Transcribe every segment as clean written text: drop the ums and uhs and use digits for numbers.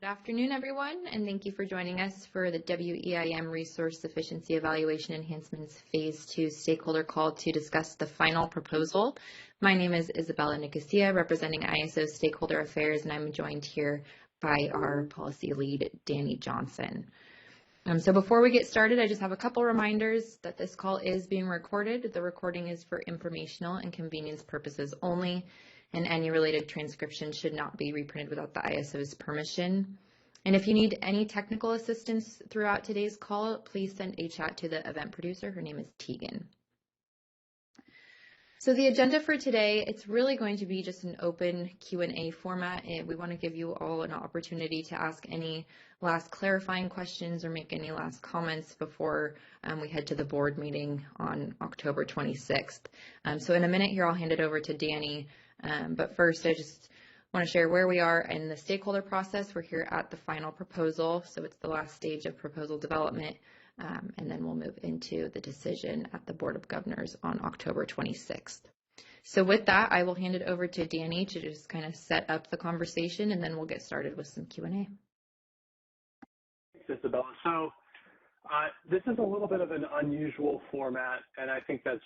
Good afternoon, everyone, and thank you for joining us for the WEIM Resource Sufficiency Evaluation Enhancements Phase 2 Stakeholder Call to discuss the final proposal. My name is Isabella Nicosia, representing ISO Stakeholder Affairs, and I'm joined here by our policy lead, Danny Johnson. So before we get started, I just have a couple reminders that this call is being recorded. The recording is for informational and convenience purposes only, and any related transcription should not be reprinted without the ISO's permission. And if you need any technical assistance throughout today's call, please send a chat to the event producer. Her name is Tegan. So the agenda for today, it's really going to be just an open Q&A format. We want to give you all an opportunity to ask any last clarifying questions or make any last comments before we head to the board meeting on October 26th. So in a minute here, I'll hand it over to Danny. But first, I just want to share where we are in the stakeholder process. We're here at the final proposal, so it's the last stage of proposal development, and then we'll move into the decision at the Board of Governors on October 26th. So with that, I will hand it over to Danny to just kind of set up the conversation, and then we'll get started with some Q&A. Thanks, Isabella. So this is a little bit of an unusual format, and I think that's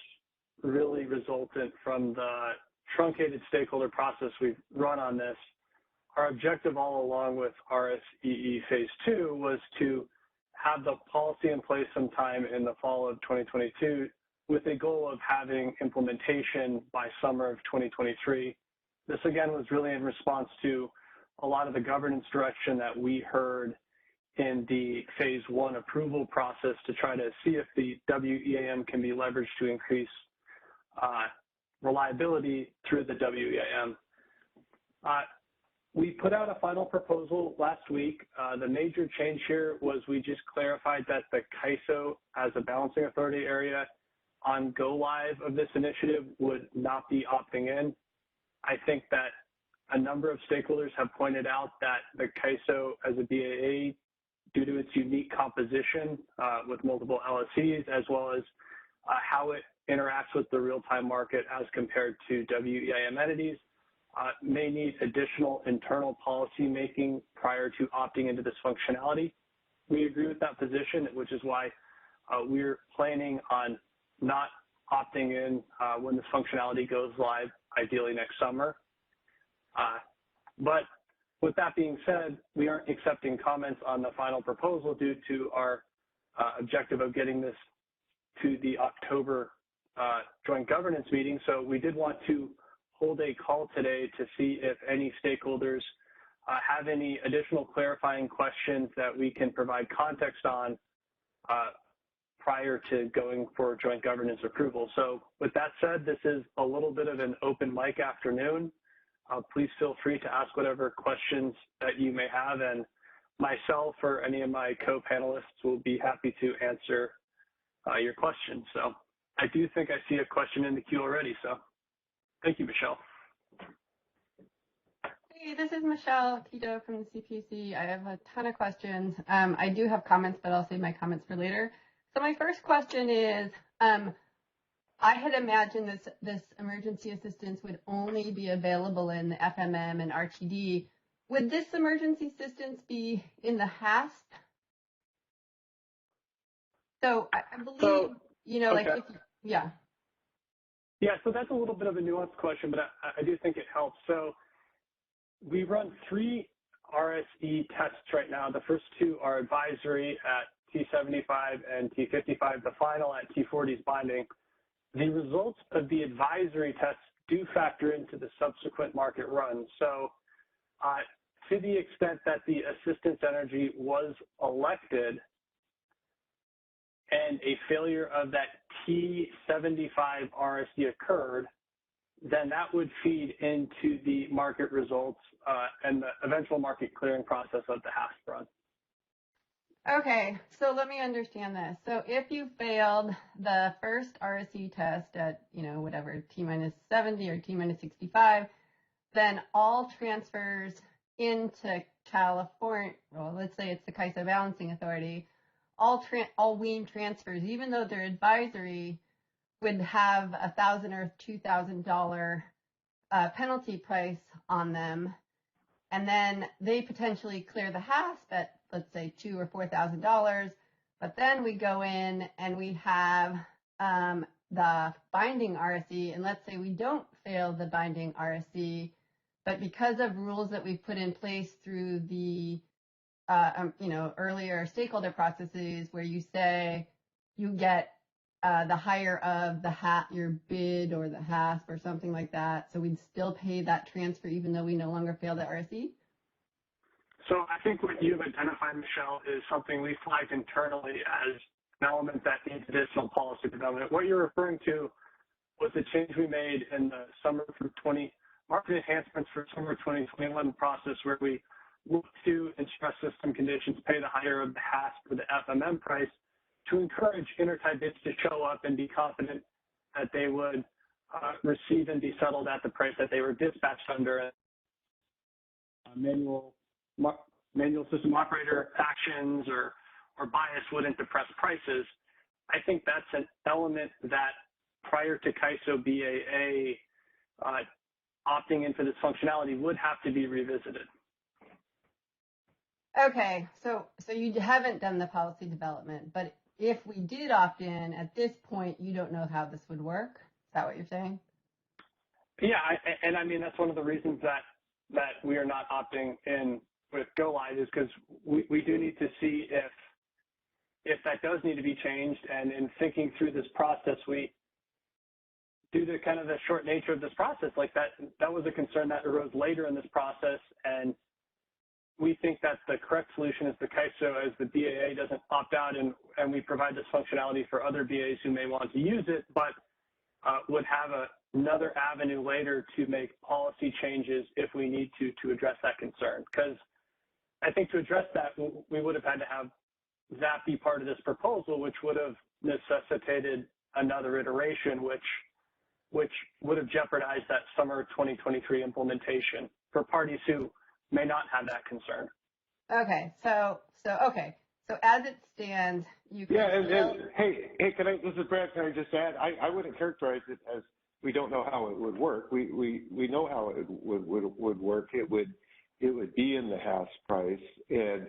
really resultant from the truncated stakeholder process we've run on this. Our objective all along with RSEE Phase 2 was to have the policy in place sometime in the fall of 2022 with a goal of having implementation by summer of 2023. This again was really in response to a lot of the governance direction that we heard in the Phase 1 approval process to try to see if the WEIM can be leveraged to increase reliability through the WEIM. We put out a final proposal last week. The major change here was we just clarified that the CAISO as a balancing authority area on go live of this initiative would not be opting in. I think that a number of stakeholders have pointed out that the CAISO as a BAA, due to its unique composition with multiple LSCs, as well as how it interacts with the real-time market as compared to WEIM entities, may need additional internal policy making prior to opting into this functionality. We agree with that position, which is why we're planning on not opting in when this functionality goes live, ideally next summer. But with that being said, we aren't accepting comments on the final proposal due to our objective of getting this to the October joint governance meeting. So we did want to hold a call today to see if any stakeholders have any additional clarifying questions that we can provide context on prior to going for joint governance approval. So with that said, this is a little bit of an open mic afternoon. Please feel free to ask whatever questions that you may have, and myself or any of my co-panelists will be happy to answer your questions. So I do think I see a question in the queue already, so thank you, Michelle. Hey, this is Michelle Quito from the CPC. I have a ton of questions. I do have comments, but I'll save my comments for later. So my first question is, I had imagined this emergency assistance would only be available in the FMM and RTD. Would this emergency assistance be in the HASP? So I believe, okay. Yeah, so that's a little bit of a nuanced question, but I do think it helps. So we run 3 RSE tests right now. The first 2 are advisory at T75 and T55. The final at T40 is binding. The results of the advisory tests do factor into the subsequent market run. So to the extent that the assistance energy was elected and a failure of that T75 RSE occurred, then that would feed into the market results and the eventual market clearing process of the HASP run. Okay, so let me understand this. So if you failed the first RSE test at, whatever, T-70 or T-65, then all transfers into California, well, let's say it's the CAISO Balancing Authority, all WEIM transfers, even though they're advisory, would have $1,000 or $2,000 penalty price on them. and then they potentially clear the HASP at, let's say, $2,000 or $4,000. But then we go in and we have the binding RSE, and let's say we don't fail the binding RSE, but because of rules that we've put in place through the earlier stakeholder processes, where you say you get the higher of your bid or the HASP or something like that, so we'd still pay that transfer even though we no longer fail the RSE? So I think what you've identified, Michelle, is something we flagged internally as an element that needs additional policy development. What you're referring to was the change we made in the market enhancements for summer 2021 process, where we looked to, in stress system conditions, pay the higher of the HASP or the FMM price to encourage intertie bids to show up and be confident that they would receive and be settled at the price that they were dispatched under. Manual system operator actions or bias wouldn't depress prices. I think that's an element that prior to CAISO BAA opting into this functionality would have to be revisited. Okay, so you haven't done the policy development, but if we did opt in at this point, you don't know how this would work? Is that what you're saying? Yeah, and I mean, that's one of the reasons that we are not opting in with Go Live, is because we do need to see if that does need to be changed. And in thinking through this process, due to kind of the short nature of this process, like that was a concern that arose later in this process. And we think that the correct solution is the CAISO, as the BAA doesn't opt out, and we provide this functionality for other BAs who may want to use it, but would have another avenue later to make policy changes if we need to address that concern. Because I think to address that, we would have had to have that be part of this proposal, which would have necessitated another iteration, which would have jeopardized that summer 2023 implementation for parties who may not have that concern. Okay, so as it stands, you can. Yeah, hey, this is Brad. Can I just add? I wouldn't characterize it as we don't know how it would work. We know how it would work. It would be in the HASP price, and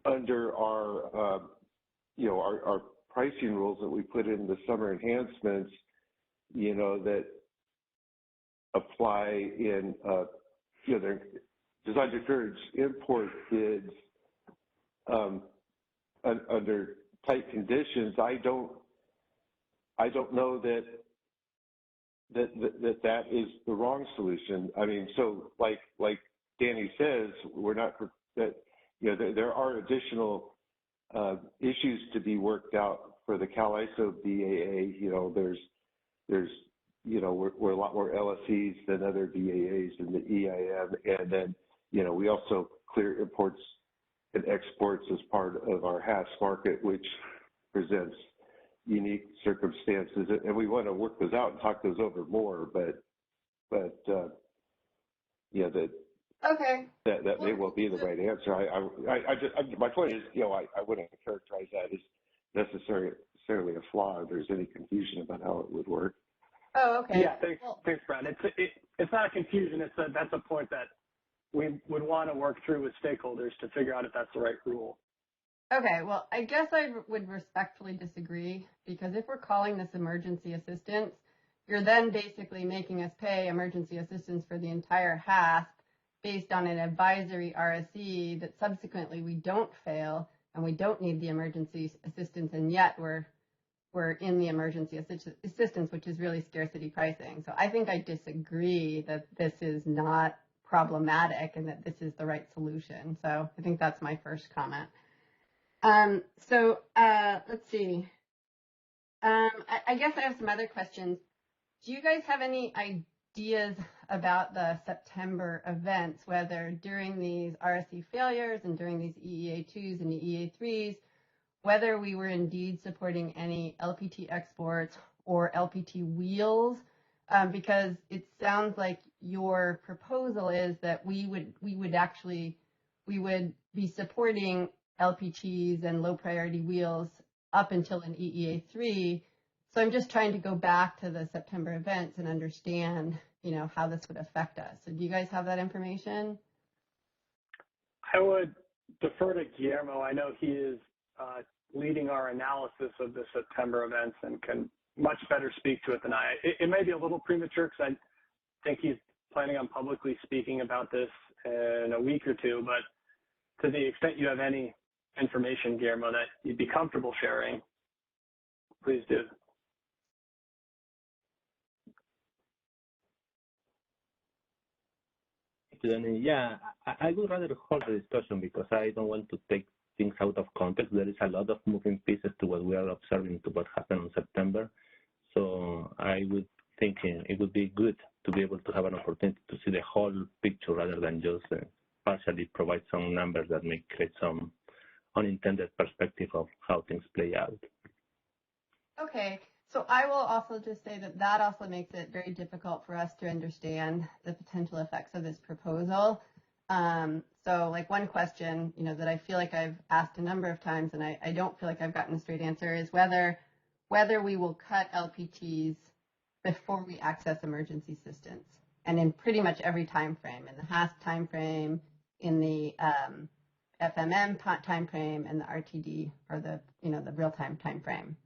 under our our pricing rules that we put in the summer enhancements, that apply in they're designed to encourage import bids under tight conditions. I don't know that is the wrong solution. I mean, so like Danny says, we're not that there are additional issues to be worked out for the CAISO BAA. There's we're a lot more LSEs than other BAAs in the EIM, and then we also clear imports and exports as part of our HASP market, which presents unique circumstances, and we want to work those out and talk those over more. But that may well be the right answer. My point is, I wouldn't characterize that as necessarily a flaw. If there's any confusion about how it would work. Oh, okay. Yeah, thanks, Brad. It's not a confusion. That's a point that we would want to work through with stakeholders to figure out if that's the right rule. Okay, well, I guess I would respectfully disagree, because if we're calling this emergency assistance, you're then basically making us pay emergency assistance for the entire HASP based on an advisory RSE that subsequently we don't fail and we don't need the emergency assistance, and yet we're in the emergency assistance, which is really scarcity pricing. So I think I disagree that this is not problematic and that this is the right solution. So I think that's my first comment. Let's see. I guess I have some other questions. Do you guys have any ideas about the September events, whether during these RSE failures and during these EEA2s and the EEA3s, whether we were indeed supporting any LPT exports or LPT wheels, because it sounds like your proposal is that we would be supporting LPTs and low priority wheels up until an EEA3. So I'm just trying to go back to the September events and understand how this would affect us. So do you guys have that information? I would defer to Guillermo. I know he is leading our analysis of the September events and can much better speak to it than I. It may be a little premature because I think he's planning on publicly speaking about this in a week or two, but to the extent you have any information, Guillermo, that you'd be comfortable sharing, please do. Yeah, I would rather hold the discussion because I don't want to take things out of context. There is a lot of moving pieces to what we are observing to what happened in September. So I would think it would be good to be able to have an opportunity to see the whole picture rather than just partially provide some numbers that may create some unintended perspective of how things play out. Okay, so I will also just say that also makes it very difficult for us to understand the potential effects of this proposal. So like one question, that I feel like I've asked a number of times and I don't feel like I've gotten a straight answer is whether we will cut LPTs before we access emergency assistance. And in pretty much every time frame, in the HASP time frame, in the FMM time frame, and the RTD, or the real-time time frame.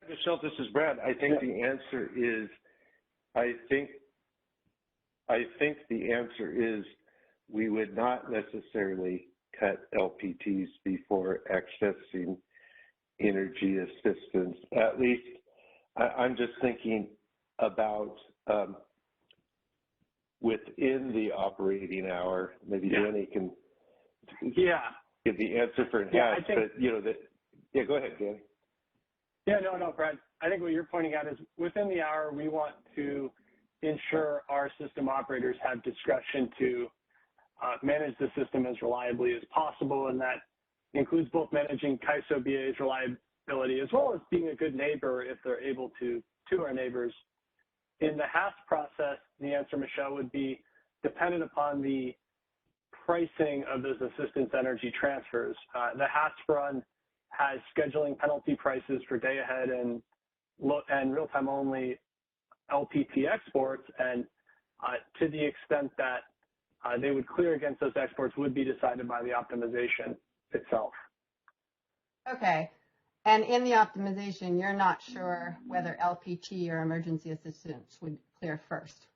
Michelle, this is Brad. I think the answer is, I think the answer is we would not necessarily cut LPTs before accessing energy assistance. At least I'm just thinking about within the operating hour. Maybe Danny can give the answer for HASP, but go ahead, Danny. Yeah, no, Brad. I think what you're pointing out is within the hour, we want to ensure our system operators have discretion to manage the system as reliably as possible, and that includes both managing CAISO BA's reliability as well as being a good neighbor if they're able to our neighbors. In the HASP process, the answer, Michelle, would be dependent upon the pricing of those assistance energy transfers. The HASP run has scheduling penalty prices for day ahead and real-time only LPT exports, and to the extent that they would clear against those exports would be decided by the optimization itself. Okay. And in the optimization, you're not sure whether LPT or emergency assistance would clear first?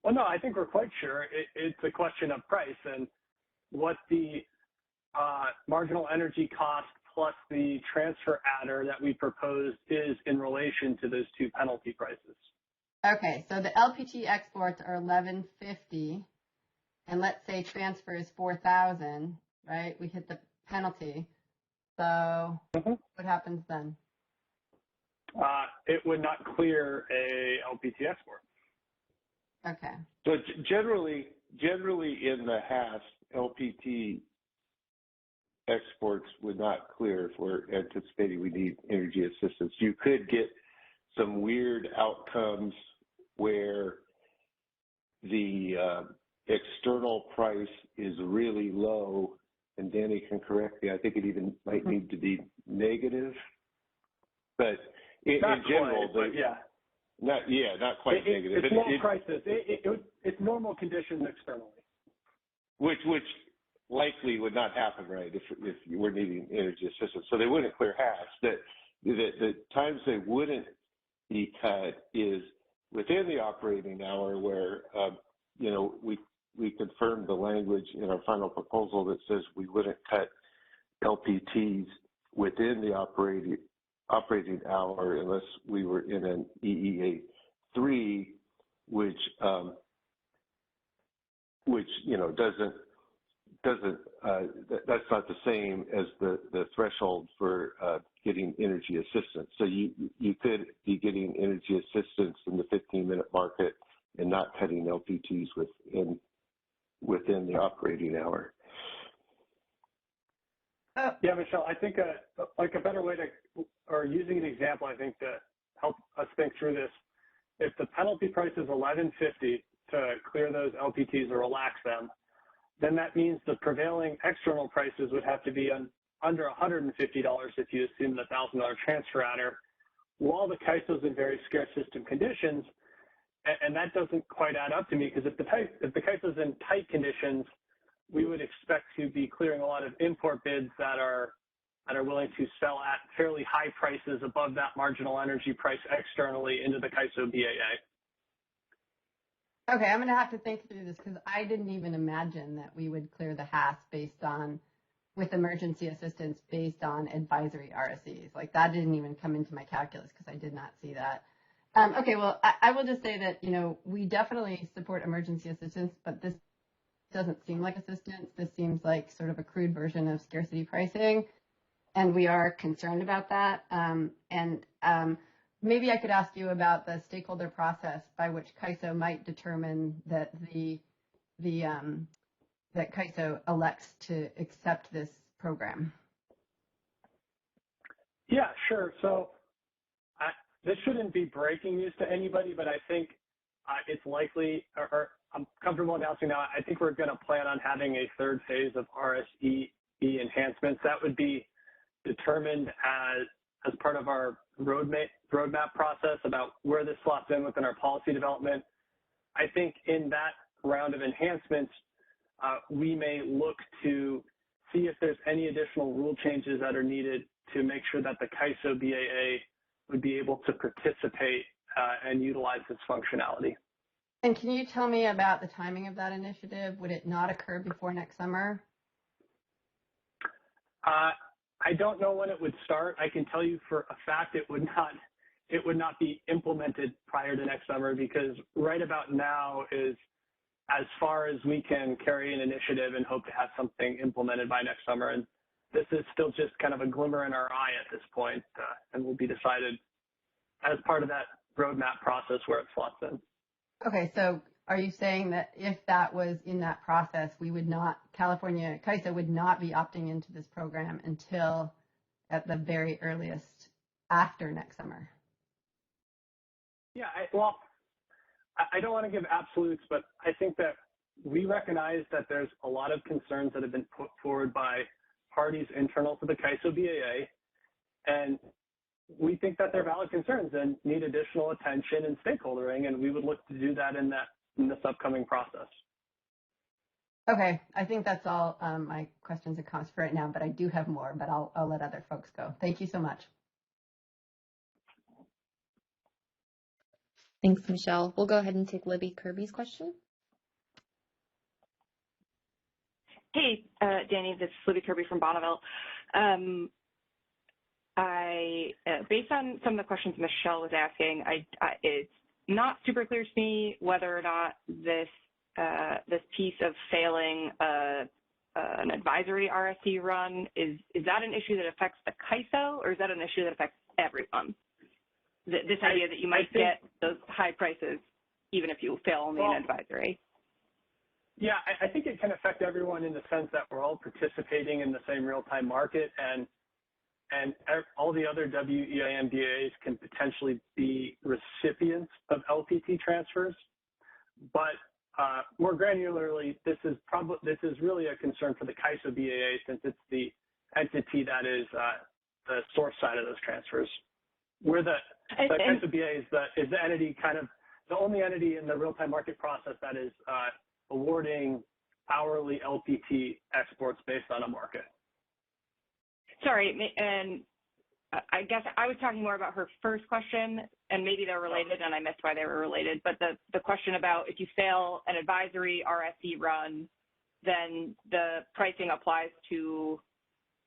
Well, no, I think we're quite sure. It's a question of price and what the marginal energy cost plus the transfer adder that we proposed is in relation to those two penalty prices. Okay, so the LPT exports are $11.50, and let's say transfer is $4,000, right? We hit the penalty. So what happens then? It would not clear a LPT export. Okay. So generally in the HASP, LPT exports would not clear if we're anticipating we need energy assistance. You could get some weird outcomes where the external price is really low, and Danny can correct me, I think it even might need to be negative. But in general, not quite negative. It's low prices. It's normal conditions externally. Which likely would not happen, right, if you were needing energy assistance. So they wouldn't clear HASP. The times they wouldn't be cut is within the operating hour where, we confirmed the language in our final proposal that says we wouldn't cut LPTs within the operating hour unless we were in an EEA 3, which that's not the same as the threshold for getting energy assistance. So you could be getting energy assistance in the 15-minute market and not cutting LPTs within the operating hour. Yeah, Michelle, I think a better way or using an example, I think to help us think through this, if the penalty price is $11.50 to clear those LPTs or relax them, then that means the prevailing external prices would have to be under $150 if you assume the $1,000 transfer adder, well, the CAISO's in very scarce system conditions, and that doesn't quite add up to me, because if the CAISO's in tight conditions, we would expect to be clearing a lot of import bids that are willing to sell at fairly high prices above that marginal energy price externally into the CAISO BAA. Okay, I'm going to have to think through this, because I didn't even imagine that we would clear the HAS with emergency assistance based on advisory RSEs. Like, that didn't even come into my calculus, because I did not see that. Okay, well, I will just say that, we definitely support emergency assistance, but this doesn't seem like assistance. This seems like sort of a crude version of scarcity pricing, and we are concerned about that. Maybe I could ask you about the stakeholder process by which CAISO might determine that that CAISO elects to accept this program. Yeah, sure. So this shouldn't be breaking news to anybody, but I think it's likely, or I'm comfortable announcing now, I think we're going to plan on having a third phase of RSE enhancements. That would be determined as part of our roadmap process about where this slots in within our policy development. I think in that round of enhancements, we may look to see if there's any additional rule changes that are needed to make sure that the CAISO BAA would be able to participate and utilize this functionality. And can you tell me about the timing of that initiative? Would it not occur before next summer? I don't know when it would start. I can tell you for a fact it would not be implemented prior to next summer, because right about now is as far as we can carry an initiative and hope to have something implemented by next summer. And this is still just kind of a glimmer in our eye at this point, and will be decided as part of that roadmap process where it slots in. Okay, so are you saying that if that was in that process, California CAISO would not be opting into this program until at the very earliest after next summer? Yeah, I don't want to give absolutes, but I think that we recognize that there's a lot of concerns that have been put forward by parties internal to the CAISO BAA, and we think that they're valid concerns and need additional attention and stakeholdering, and we would look to do that in this upcoming process. Okay, I think that's all my questions and comments for right now, but I do have more, but I'll let other folks go. Thank you so much. Thanks, Michelle. We'll go ahead and take Libby Kirby's question. Hey, Danny, this is Libby Kirby from Bonneville. Based on some of the questions Michelle was asking, it's not super clear to me whether or not this piece of failing an advisory RSE run is that an issue that affects the CAISO, or is that an issue that affects everyone? This idea that you might get those high prices even if you fail only an advisory. Yeah, I think it can affect everyone in the sense that we're all participating in the same real-time market, and all the other WEIM BAAs can potentially be recipients of LPT transfers. But more granularly, this is really a concern for the CAISO BAA, since it's the entity that is the source side of those transfers. Where the CAISO BAA is the entity, kind of the only entity in the real-time market process that is awarding hourly LPT exports based on a market. Sorry, and I guess I was talking more about her first question, and maybe they're related, and I missed why they were related. But the question about if you fail an advisory RSE run, then the pricing applies to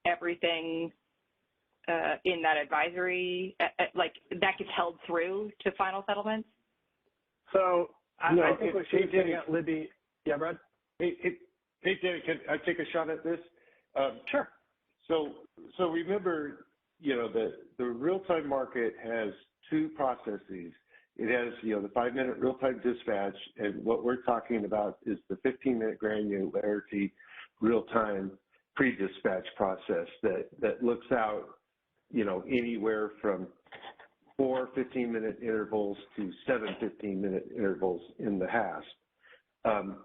everything in that advisory, like that gets held through to final settlements? So I think what she's getting at, Libby. Yeah, Brad? Hey, Danny, can I take a shot at this? Sure. So remember, the real-time market has two processes. It has, the 5-minute real-time dispatch, and what we're talking about is the 15-minute granularity real-time pre-dispatch process that looks out, anywhere from 4 15-minute intervals to 7 15-minute intervals in the HAS. And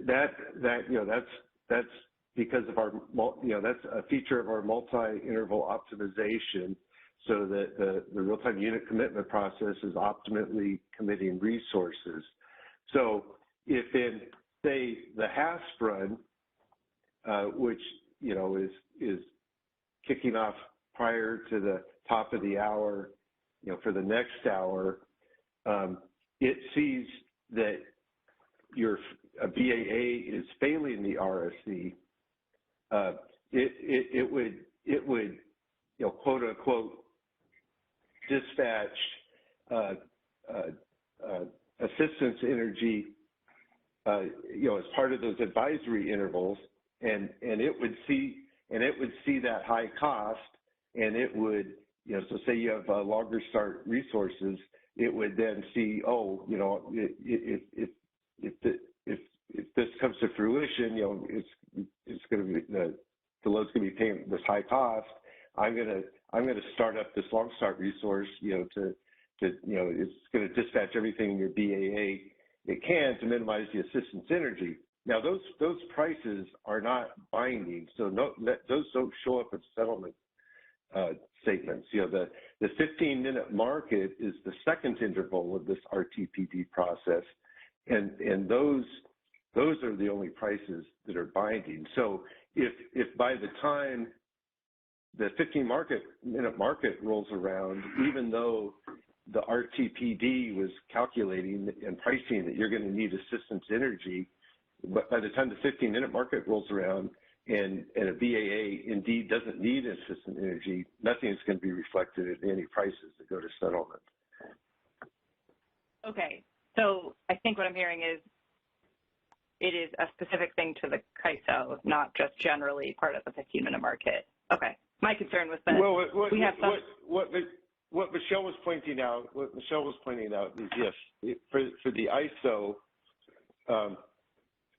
that's because of our, that's a feature of our multi-interval optimization. so that the real-time unit commitment process is optimally committing resources. So if in, say, the HASP run, which, you know, is kicking off prior to the top of the hour, you know, for the next hour, it sees that your BAA is failing the RSC, it would, you know, quote unquote, dispatch assistance energy, you know, as part of those advisory intervals, and it would see that high cost, and it would, you know, so say you have longer start resources, it would then see, oh, you know, if this comes to fruition, you know, it's going to be the load's going to be paying this high cost. I'm going to start up this long start resource, you know, to you know, it's going to dispatch everything in your BAA it can to minimize the assistance energy. Now those prices are not binding, so those don't show up in settlement statements. You know, the 15-minute market is the second interval of this RTPD process, and those are the only prices that are binding. So if by the time the 15-minute market rolls around, even though the RTPD was calculating and pricing that you're going to need assistance energy, but by the time the 15-minute market rolls around and a BAA indeed doesn't need assistance energy, nothing is going to be reflected in any prices that go to settlement. Okay, so I think what I'm hearing is it is a specific thing to the CAISO, not just generally part of the 15-minute market. Okay, my concern was that we have some. What Michelle was pointing out, is yes, for the ISO,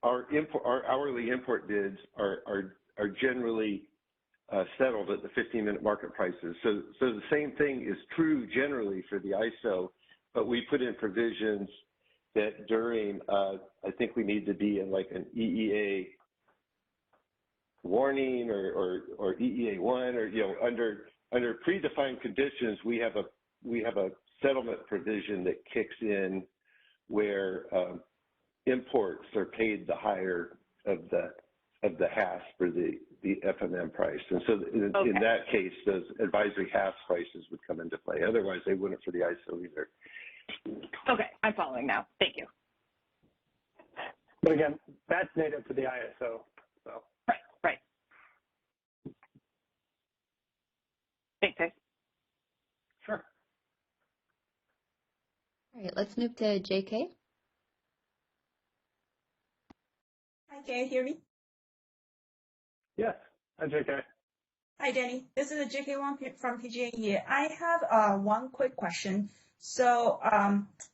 our hourly import bids are generally settled at the 15-minute market prices. So the same thing is true generally for the ISO, but we put in provisions that during, I think we need to be in like an EEA warning or EEA1, or, you know, under predefined conditions, we have a settlement provision that kicks in where imports are paid the higher of the HASP for the FMM price, and so in that case, those advisory HASP prices would come into play. Otherwise, they wouldn't for the ISO either. Okay, I'm following now. Thank you. But again, that's native to the ISO. So. Right. Thanks, guys. Sure. All right, let's move to JK. Hi, can you hear me? Yes. Hi, JK. Hi, Danny. This is JK Wang from PG&E. I have one quick question. So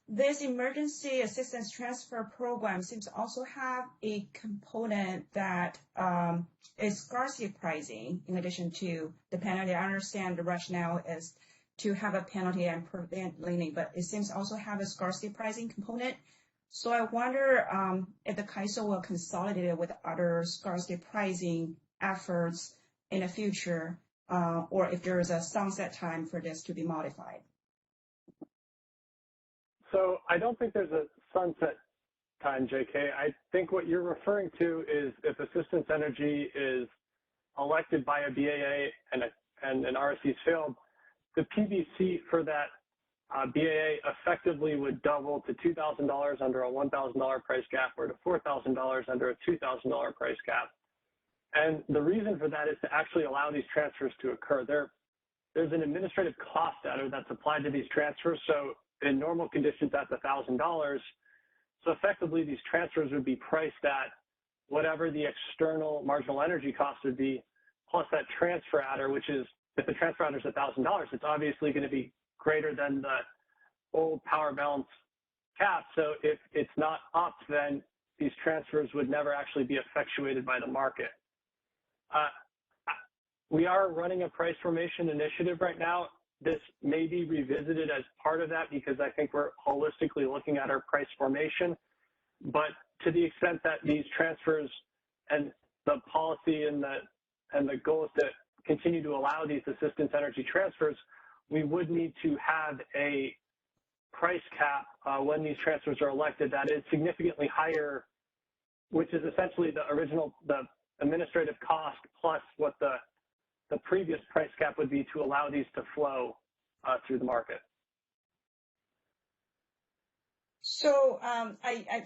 this emergency assistance transfer program seems to also have a component that is scarcity pricing in addition to the penalty. I understand the rationale is to have a penalty and prevent leaning, but it seems to also have a scarcity pricing component. So I wonder if the CAISO will consolidate it with other scarcity pricing efforts in the future, or if there is a sunset time for this to be modified. So I don't think there's a sunset time, JK. I think what you're referring to is if assistance energy is elected by a BAA and an RSC is failed, the PBC for that BAA effectively would double to $2,000 under a $1,000 price gap or to $4,000 under a $2,000 price gap. And the reason for that is to actually allow these transfers to occur. There's an administrative cost adder that's applied to these transfers. So in normal conditions, that's $1,000. So effectively, these transfers would be priced at whatever the external marginal energy cost would be, plus that transfer adder, which is, if the transfer adder is $1,000, it's obviously going to be greater than the old power balance cap. So if it's not up, then these transfers would never actually be effectuated by the market. We are running a price formation initiative right now. This may be revisited as part of that because I think we're holistically looking at our price formation. But to the extent that these transfers and the policy and the goal is to continue to allow these assistance energy transfers, we would need to have a price cap when these transfers are elected that is significantly higher, which is essentially the administrative cost plus what the previous price cap would be to allow these to flow through the market. So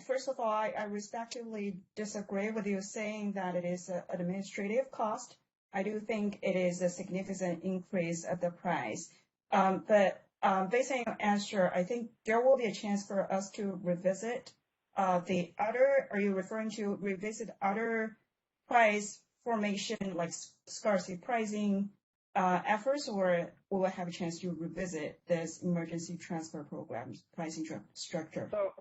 first of all, I respectively disagree with you saying that it is an administrative cost. I do think it is a significant increase of the price. But based on your answer, I think there will be a chance for us to revisit the other, are you referring to revisit other price formation like scarcity pricing efforts, or we will have a chance to revisit this emergency transfer program's pricing structure? So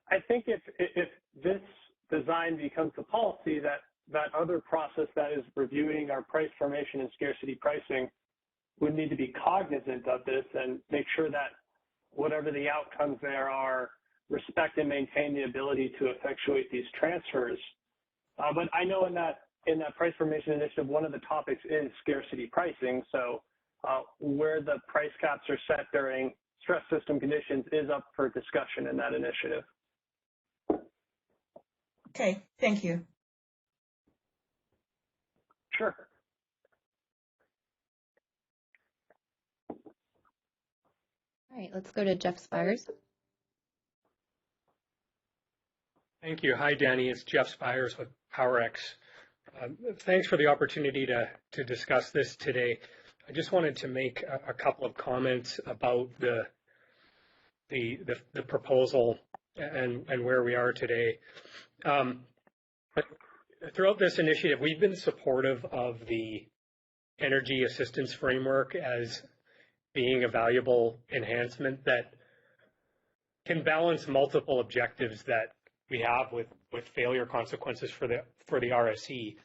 I think if this design becomes the policy, that other process that is reviewing our price formation and scarcity pricing would need to be cognizant of this and make sure that whatever the outcomes there are, respect and maintain the ability to effectuate these transfers. But I know in that price formation initiative, one of the topics is scarcity pricing. So where the price caps are set during stress system conditions is up for discussion in that initiative. Okay, thank you. Sure. All right, let's go to Jeff Spires. Thank you. Hi, Danny. It's Jeff Spires with PowerX. Thanks for the opportunity to discuss this today. I just wanted to make a couple of comments about the proposal and where we are today. Throughout this initiative, we've been supportive of the energy assistance framework as being a valuable enhancement that can balance multiple objectives that we have with failure consequences for the RSE.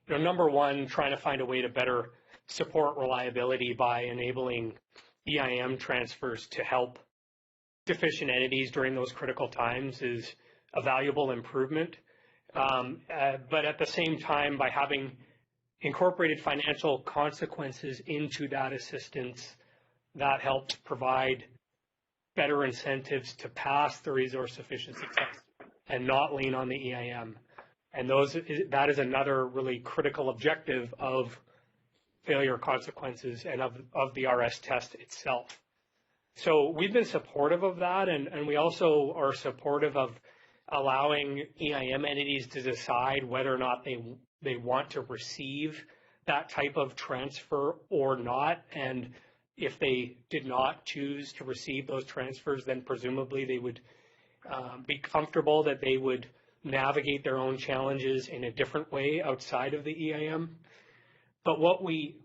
You know, number one, trying to find a way to better support reliability by enabling EIM transfers to help deficient entities during those critical times is a valuable improvement. But at the same time, by having incorporated financial consequences into that assistance, that helps provide better incentives to pass the resource sufficiency test and not lean on the EIM. And that is another really critical objective of failure consequences and of the RS test itself. So we've been supportive of that, and we also are supportive of allowing EIM entities to decide whether or not they want to receive that type of transfer or not. And if they did not choose to receive those transfers, then presumably they would be comfortable that they would navigate their own challenges in a different way outside of the EIM. But what we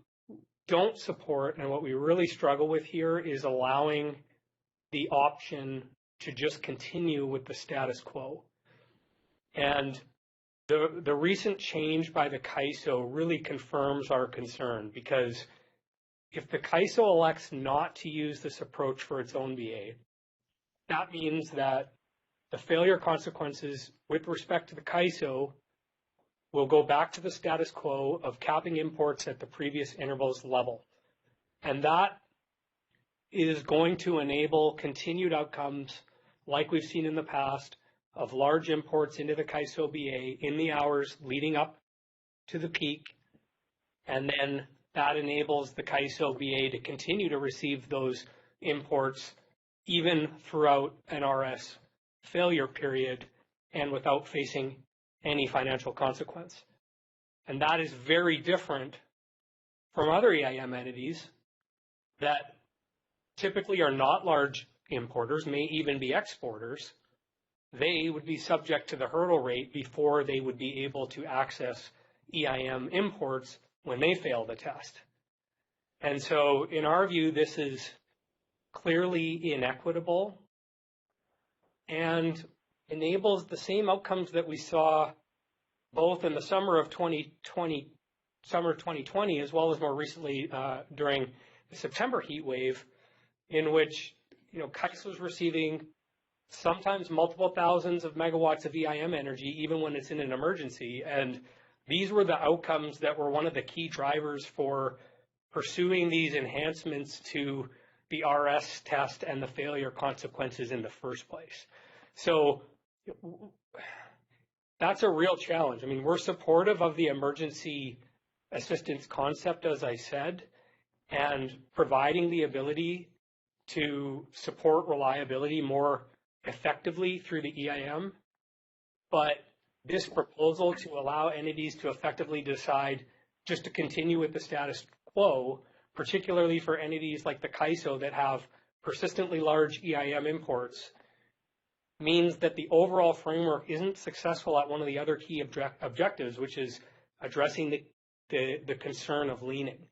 don't support and what we really struggle with here is allowing the option to just continue with the status quo. And the recent change by the CAISO really confirms our concern, because if the CAISO elects not to use this approach for its own BA, that means that the failure consequences with respect to the CAISO will go back to the status quo of capping imports at the previous intervals level. And that is going to enable continued outcomes like we've seen in the past of large imports into the CAISO BA in the hours leading up to the peak. And then that enables the CAISO BA to continue to receive those imports even throughout an RS failure period and without facing any financial consequence. And that is very different from other EIM entities that typically are not large importers, may even be exporters. They would be subject to the hurdle rate before they would be able to access EIM imports when they fail the test. And so in our view, this is clearly inequitable and enables the same outcomes that we saw both in the summer of 2020, as well as more recently during the September heat wave, in which CAISO was receiving sometimes multiple thousands of megawatts of EIM energy, even when it's in an emergency. And these were the outcomes that were one of the key drivers for pursuing these enhancements to the RS test and the failure consequences in the first place. So that's a real challenge. I mean, we're supportive of the emergency assistance concept, as I said, and providing the ability to support reliability more effectively through the EIM. But this proposal to allow entities to effectively decide just to continue with the status quo, particularly for entities like the CAISO that have persistently large EIM imports, means that the overall framework isn't successful at one of the other key objectives, which is addressing the concern of leaning.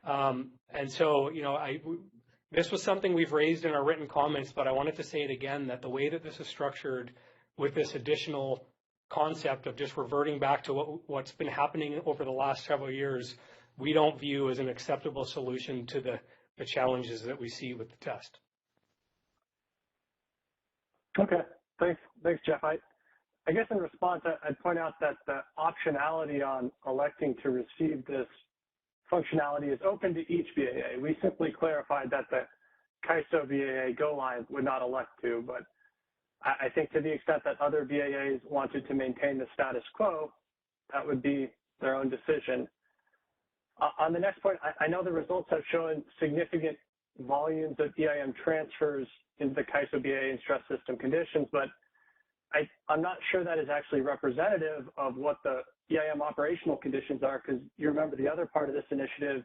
And so, this was something we've raised in our written comments, but I wanted to say it again, that the way that this is structured with this additional concept of just reverting back to what's been happening over the last several years, we don't view as an acceptable solution to the challenges that we see with the test. Okay, thanks, Jeff. I guess in response, I'd point out that the optionality on electing to receive this functionality is open to each BAA. We simply clarified that the CAISO BAA Go Live would not elect to, but I think to the extent that other BAAs wanted to maintain the status quo, that would be their own decision. On the next point, I know the results have shown significant volumes of EIM transfers into the CAISO BAA in stress system conditions, but I'm not sure that is actually representative of what the EIM operational conditions are, because you remember the other part of this initiative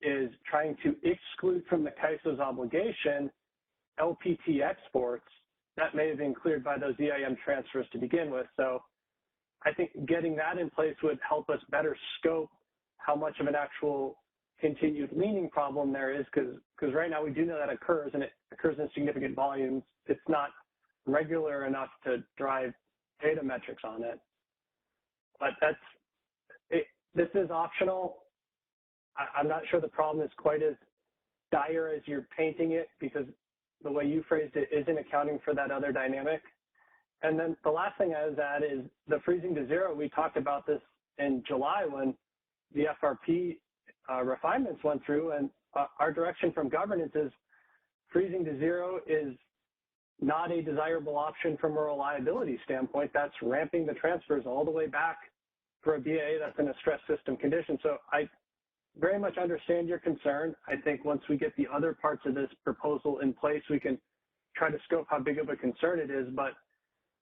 is trying to exclude from the CAISO's obligation LPT exports that may have been cleared by those EIM transfers to begin with. So I think getting that in place would help us better scope how much of an actual continued leaning problem there is, because right now we do know that occurs, and it occurs in significant volumes. It's not regular enough to drive data metrics on it. But this is optional. I'm not sure the problem is quite as dire as you're painting it, because the way you phrased it isn't accounting for that other dynamic. And then the last thing I was at is the freezing to zero. We talked about this in July when the FRP refinements went through, and our direction from governance is freezing to zero is not a desirable option from a reliability standpoint. That's ramping the transfers all the way back for a BAA that's in a stress system condition. So I very much understand your concern. I think once we get the other parts of this proposal in place, we can try to scope how big of a concern it is. But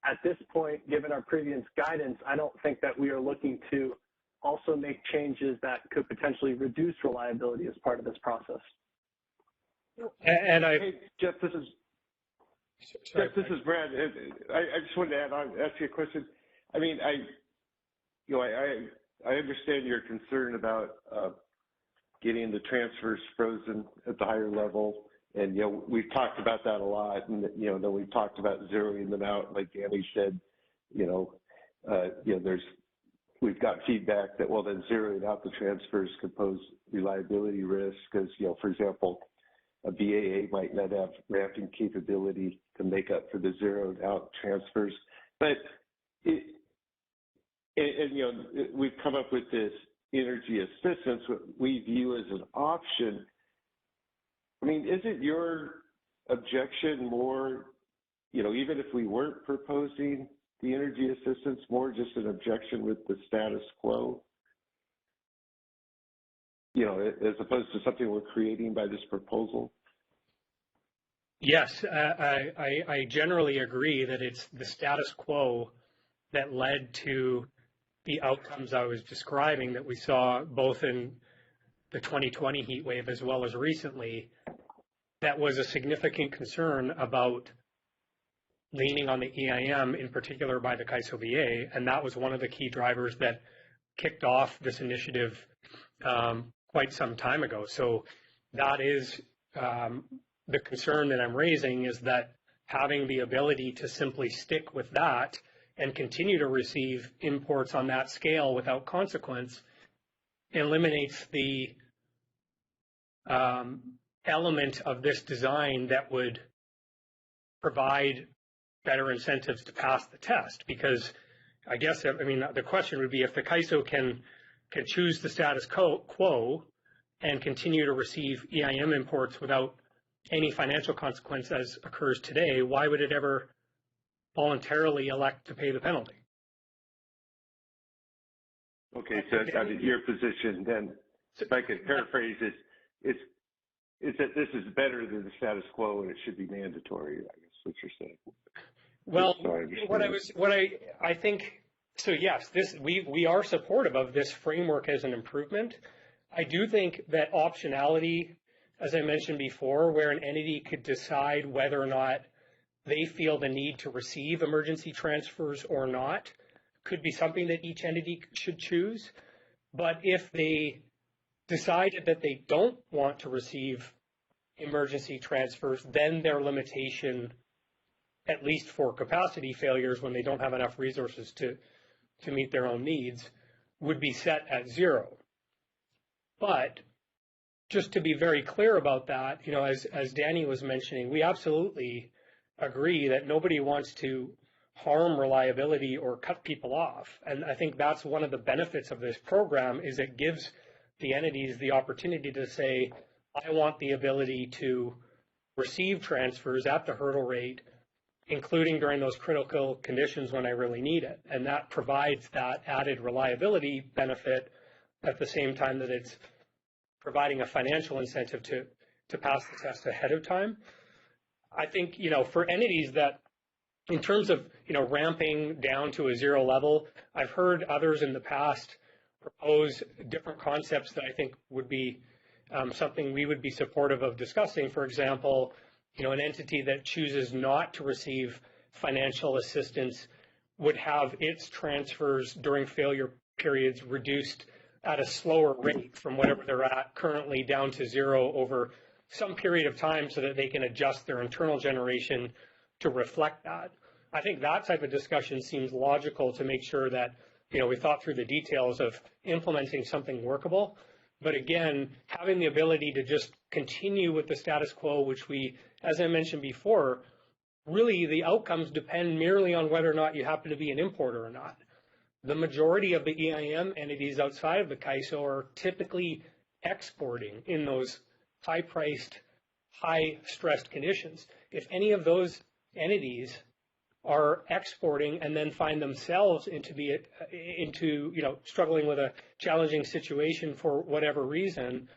at this point, given our previous guidance, I don't think that we are looking to also make changes that could potentially reduce reliability as part of this process. And hey, Jeff, this is Brad. I just wanted to ask you a question. I mean, I understand your concern about getting the transfers frozen at the higher level, and we've talked about that a lot, and then we've talked about zeroing them out, like Danny said. We've got feedback that, well, then zeroing out the transfers could pose reliability risk because, for example, a BAA might not have ramping capability to make up for the zeroed out transfers. But we've come up with this energy assistance, what we view as an option. I mean, isn't your objection more, even if we weren't proposing the energy assistance, more just an objection with the status quo, as opposed to something we're creating by this proposal? Yes, I generally agree that it's the status quo that led to the outcomes I was describing that we saw both in the 2020 heat wave as well as recently. That was a significant concern about leaning on the EIM, in particular by the CAISO BA, and that was one of the key drivers that kicked off this initiative quite some time ago. So that is the concern that I'm raising, is that having the ability to simply stick with that and continue to receive imports on that scale without consequence eliminates the element of this design that would provide better incentives to pass the test. Because I guess, the question would be, if the CAISO can choose the status quo and continue to receive EIM imports without any financial consequence as occurs today, why would it ever voluntarily elect to pay the penalty? Okay, so I mean, your position then, if I could paraphrase it, is that this is better than the status quo and it should be mandatory, I guess what you're saying. Well, I think, so yes, we are supportive of this framework as an improvement. I do think that optionality, as I mentioned before, where an entity could decide whether or not they feel the need to receive emergency transfers or not, could be something that each entity should choose. But if they decided that they don't want to receive emergency transfers, then their limitation, at least for capacity failures when they don't have enough resources to meet their own needs, would be set at 0. But just to be very clear about that, as Danny was mentioning, we absolutely agree that nobody wants to harm reliability or cut people off. And I think that's one of the benefits of this program, is it gives the entities the opportunity to say, I want the ability to receive transfers at the hurdle rate, including during those critical conditions when I really need it. And that provides that added reliability benefit at the same time that it's providing a financial incentive to pass the test ahead of time. I think, for entities that, in terms of, ramping down to a 0 level, I've heard others in the past propose different concepts that I think would be something we would be supportive of discussing. For example, an entity that chooses not to receive financial assistance would have its transfers during failure periods reduced at a slower rate from whatever they're at currently down to 0 over some period of time so that they can adjust their internal generation to reflect that. I think that type of discussion seems logical to make sure that, we thought through the details of implementing something workable. But again, having the ability to just continue with the status quo, which we, as I mentioned before, really the outcomes depend merely on whether or not you happen to be an importer or not. The majority of the EIM entities outside of the CAISO are typically exporting in those high-priced, high-stressed conditions. If any of those entities are exporting and then find themselves into struggling with a challenging situation for whatever reason,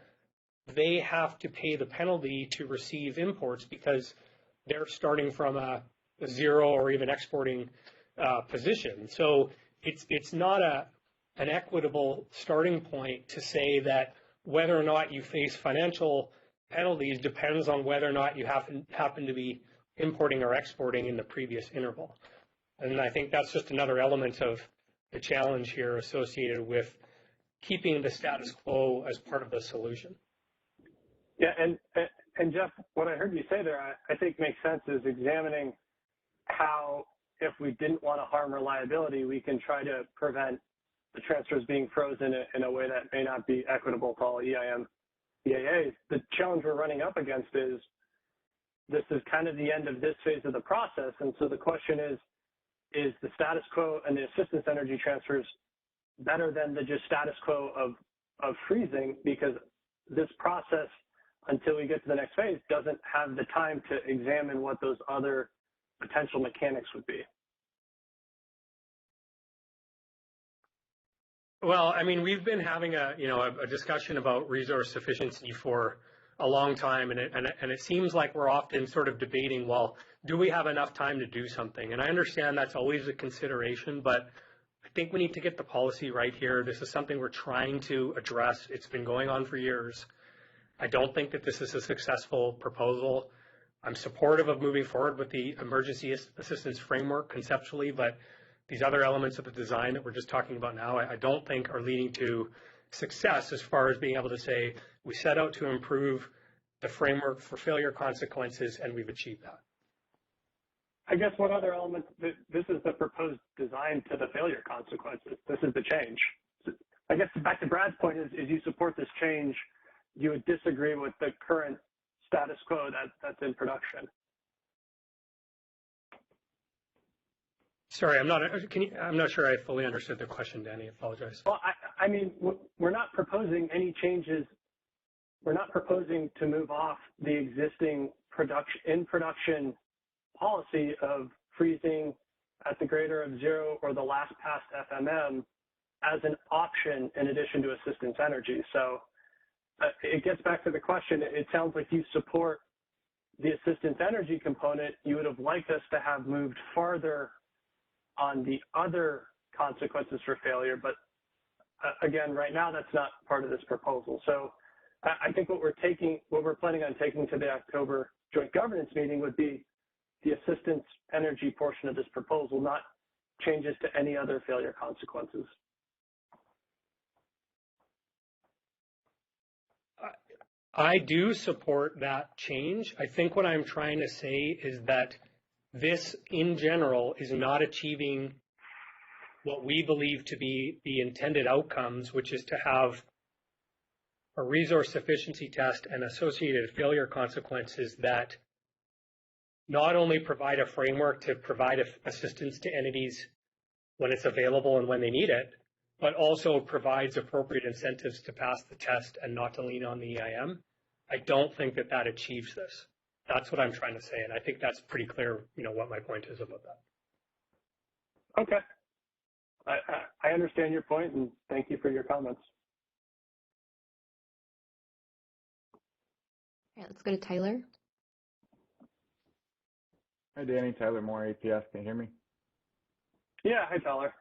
they have to pay the penalty to receive imports because they're starting from a 0 or even exporting position. So it's not an equitable starting point to say that whether or not you face financial penalties depends on whether or not you happen to be importing or exporting in the previous interval. And I think that's just another element of the challenge here associated with keeping the status quo as part of the solution. Yeah, and Jeff, what I heard you say there, I think makes sense, is examining how, if we didn't want to harm reliability, we can try to prevent the transfers being frozen in a way that may not be equitable to all EIM EAAs. The challenge we're running up against is this is kind of the end of this phase of the process. And so the question is the status quo and the assistance energy transfers better than the just status quo of freezing? Because this process, until we get to the next phase, doesn't have the time to examine what those other potential mechanics would be. Well, I mean, we've been having a discussion about resource sufficiency for a long time, and it seems like we're often sort of debating, well, do we have enough time to do something? And I understand that's always a consideration, but I think we need to get the policy right here. This is something we're trying to address. It's been going on for years. I don't think that this is a successful proposal. I'm supportive of moving forward with the emergency assistance framework conceptually, but these other elements of the design that we're just talking about now, I don't think are leading to success as far as being able to say we set out to improve the framework for failure consequences and we've achieved that. I guess what other elements, this is the proposed design to the failure consequences. This is the change. I guess back to Brad's point is you support this change, you would disagree with the current status quo that's in production. Sorry, I'm not sure I fully understood the question, Danny. I apologize. Well, I mean, we're not proposing any changes we're not proposing to move off the existing production policy of freezing at the greater of 0 or the last past FMM as an option in addition to assistance energy. So it gets back to the question. It sounds like you support the assistance energy component. You would have liked us to have moved farther on the other consequences for failure, but again, right now that's not part of this proposal. So I think what we're planning on taking to the October joint governance meeting would be the assistance energy portion of this proposal, not changes to any other failure consequences. I do support that change. I think what I'm trying to say is that this, in general, is not achieving what we believe to be the intended outcomes, which is to have a resource sufficiency test and associated failure consequences that not only provide a framework to provide assistance to entities when it's available and when they need it, but also provides appropriate incentives to pass the test and not to lean on the EIM. I don't think that that achieves this. That's what I'm trying to say, and I think that's pretty clear, what my point is about that. Okay. I understand your point, and thank you for your comments. All right, let's go to Tyler. Hi, Danny. Tyler Moore, APS. Can you hear me? Yeah. Hi, Tyler.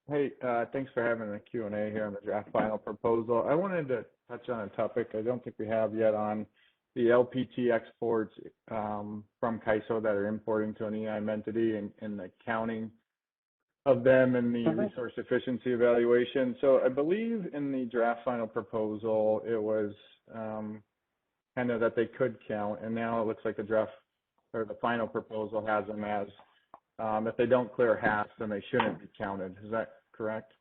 Hey, thanks for having the Q&A here on the draft final proposal. I wanted to touch on a topic I don't think we have yet on the LPT exports from CAISO that are importing to an EIM entity and the counting of them in the resource efficiency evaluation. So I believe in the draft final proposal, it was kind of that they could count, and now it looks like the draft or the final proposal has them as if they don't clear HAS, then they shouldn't be counted. Is that correct?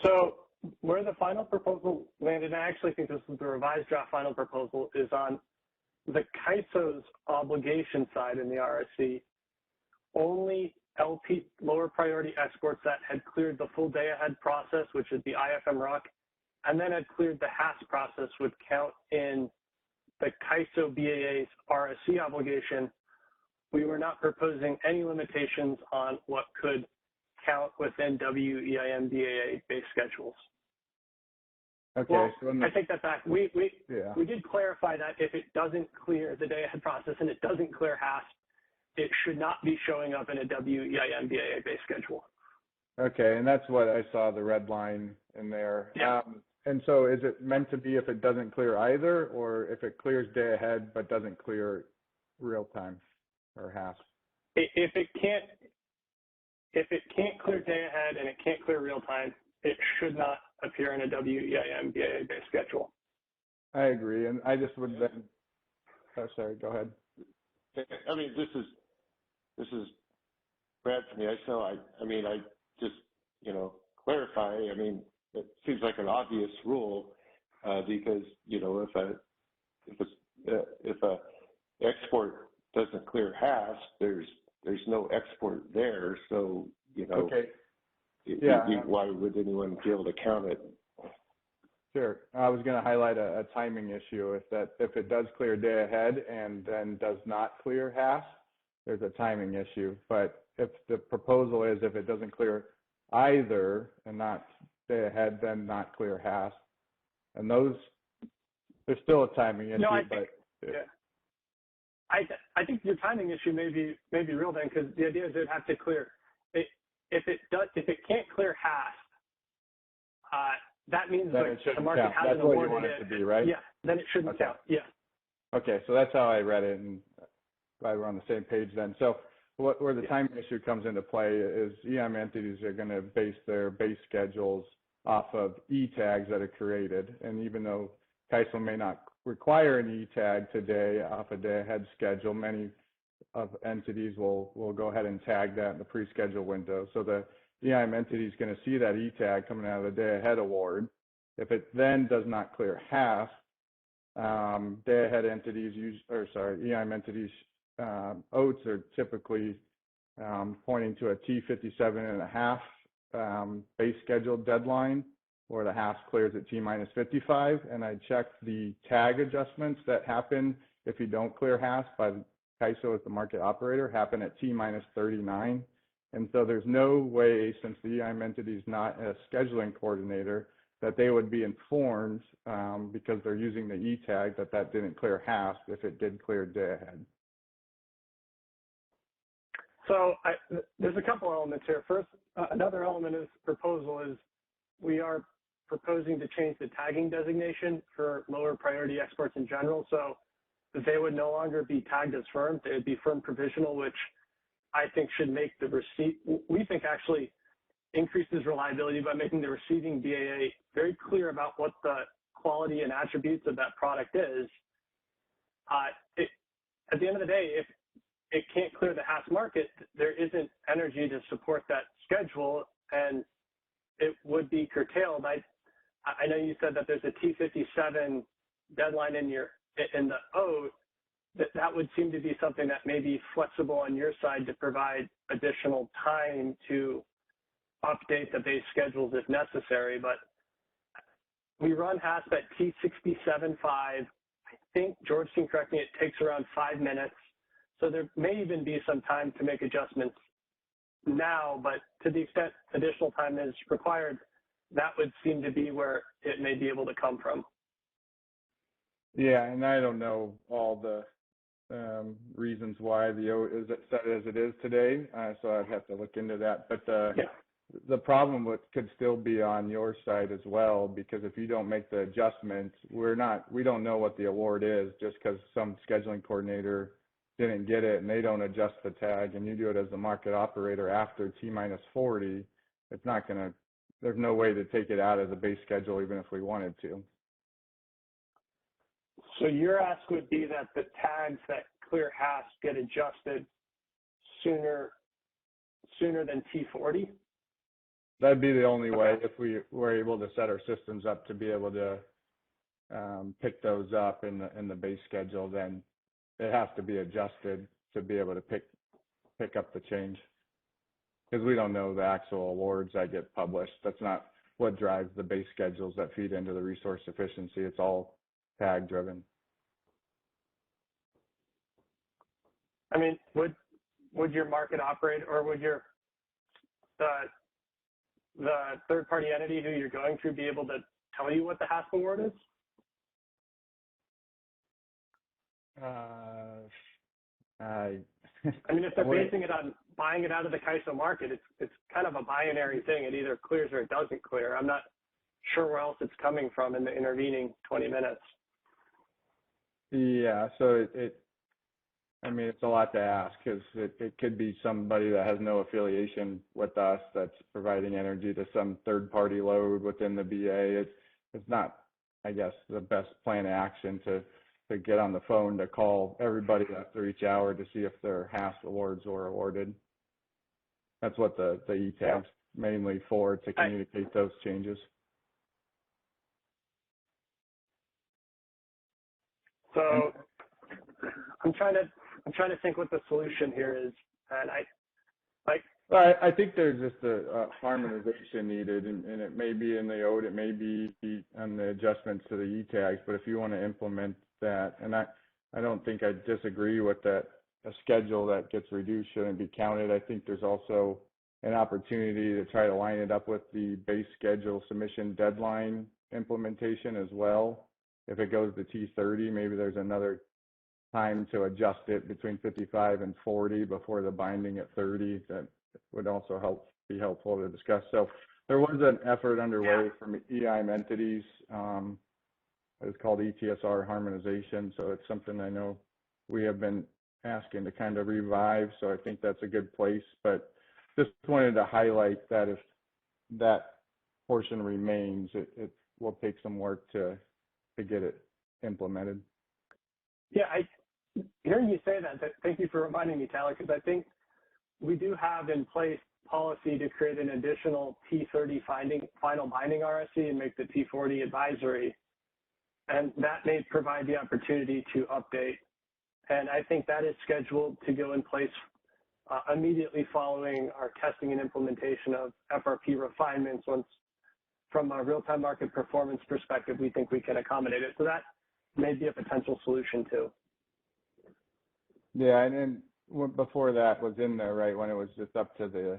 So where the final proposal landed, and I actually think this is the revised draft final proposal, is on the CAISO's obligation side in the RSC. Only LP lower priority exports that had cleared the full day ahead process, which is the IFM RUC, and then had cleared the HAS process would count in the CAISO BAA's RSC obligation. We were not proposing any limitations on what could count within WEIM BAA base schedules. Okay. Well, so I take that back. We did clarify that if it doesn't clear the day ahead process and it doesn't clear HAS, it should not be showing up in a WEIM BAA base schedule. Okay, and that's what I saw, the red line in there. Yeah. And so is it meant to be if it doesn't clear either, or if it clears day ahead but doesn't clear real time or HAS? If it can't clear day ahead and it can't clear real time, it should not appear in a WEIM BAA base schedule. I agree, and I just would then. Oh, sorry. Go ahead. I mean, this is Brad for me. I just clarify. I mean, it seems like an obvious rule because if a export doesn't clear HAS, there's no export there. So Okay. Yeah. Why would anyone be able to count it? Sure. I was going to highlight a timing issue. If it does clear day ahead and then does not clear HAS, there's a timing issue. But if the proposal is if it doesn't clear either and not day ahead, then not clear HAS, and there's still a timing issue. No, I think, I think your timing issue may be real then, because the idea is it have to clear. If it can't clear HAS, that means the market count. hasn't That's what you awarded want it to be, right? Yeah, then it shouldn't count. Yeah. Okay, so that's how I read it, and glad we're on the same page then. So where the timing issue comes into play is EIM entities are going to base their base schedules off of E-tags that are created, and even though CAISO may not require an E-tag today off a day-ahead schedule, many of entities will go ahead and tag that in the pre-schedule window. So the EIM entity is going to see that E-tag coming out of the day-ahead award. If it then does not clear HAS, day-ahead entities EIM entities OATs are typically pointing to a T57.5 base schedule deadline, or the HASP clears at T minus 55, and I checked the tag adjustments that happen if you don't clear HASP by CAISO as the market operator, happen at T minus 39. And so there's no way, since the EIM entity is not a scheduling coordinator, that they would be informed because they're using the E tag that didn't clear HASP if it did clear day ahead. So there's a couple elements here. First, another element of this proposal is we are proposing to change the tagging designation for lower priority exports in general. So they would no longer be tagged as firm. They would be firm provisional, which I think should make the receipt, we think actually increases reliability by making the receiving BAA very clear about what the quality and attributes of that product is. At the end of the day, if it can't clear the HASP market, there isn't energy to support that schedule, and it would be curtailed. I know you said that there's a T57 deadline in the O. That would seem to be something that may be flexible on your side to provide additional time to update the base schedules if necessary. But we run HASP at T67.5. I think, George can correct me, it takes around 5 minutes. So there may even be some time to make adjustments now, but to the extent additional time is required, that would seem to be where it may be able to come from. Yeah, and I don't know all the reasons why the O is set as it is today, so I'd have to look into that. But the problem could still be on your side as well, because if you don't make the adjustments, we don't know what the award is just because some scheduling coordinator didn't get it and they don't adjust the tag, and you do it as the market operator after T minus 40. It's not gonna. There's no way to take it out of the base schedule even if we wanted to. So your ask would be that the tags that clear HASP get adjusted sooner than T40? That'd be the only way if we were able to set our systems up to be able to pick those up in the base schedule. Then it has to be adjusted to be able to pick up the change, because we don't know the actual awards that get published. That's not what drives the base schedules that feed into the resource efficiency. It's all tag driven. I mean, would your market operate, or would the third-party entity who you're going through be able to tell you what the HASP award is? I mean, if they're basing it on buying it out of the CAISO market, it's kind of a binary thing. It either clears or it doesn't clear. I'm not sure where else it's coming from in the intervening 20 minutes. Yeah, so I mean, it's a lot to ask, because it could be somebody that has no affiliation with us that's providing energy to some third-party load within the BA. It's not, I guess, the best plan of action to get on the phone to call everybody after each hour to see if their HASP awards were awarded. That's what the E-tab's mainly for, to communicate those changes. So I'm trying to think what the solution here is, and I think there's just a harmonization needed, and it may be in the ODE, it may be on the adjustments to the E-tags, but if you want to implement that, and I don't think I disagree with that, a schedule that gets reduced shouldn't be counted. I think there's also an opportunity to try to line it up with the base schedule submission deadline implementation as well. If it goes to T30, maybe there's another time to adjust it between 55 and 40 before the binding at 30. That would also be helpful to discuss. So there was an effort underway from EIM entities. It's called ETSR harmonization. So it's something I know we have been asking to kind of revive. So I think that's a good place. But just wanted to highlight that if that portion remains, it will take some work to get it implemented. Yeah, hearing you say that, thank you for reminding me, Tyler, because I think we do have in place policy to create an additional T30 final binding RSC and make the T40 advisory. And that may provide the opportunity to update. And I think that is scheduled to go in place immediately following our testing and implementation of FRP refinements once from a real-time market performance perspective, we think we can accommodate it. So that may be a potential solution too. Yeah, and then before that was in there, right, when it was just up to the,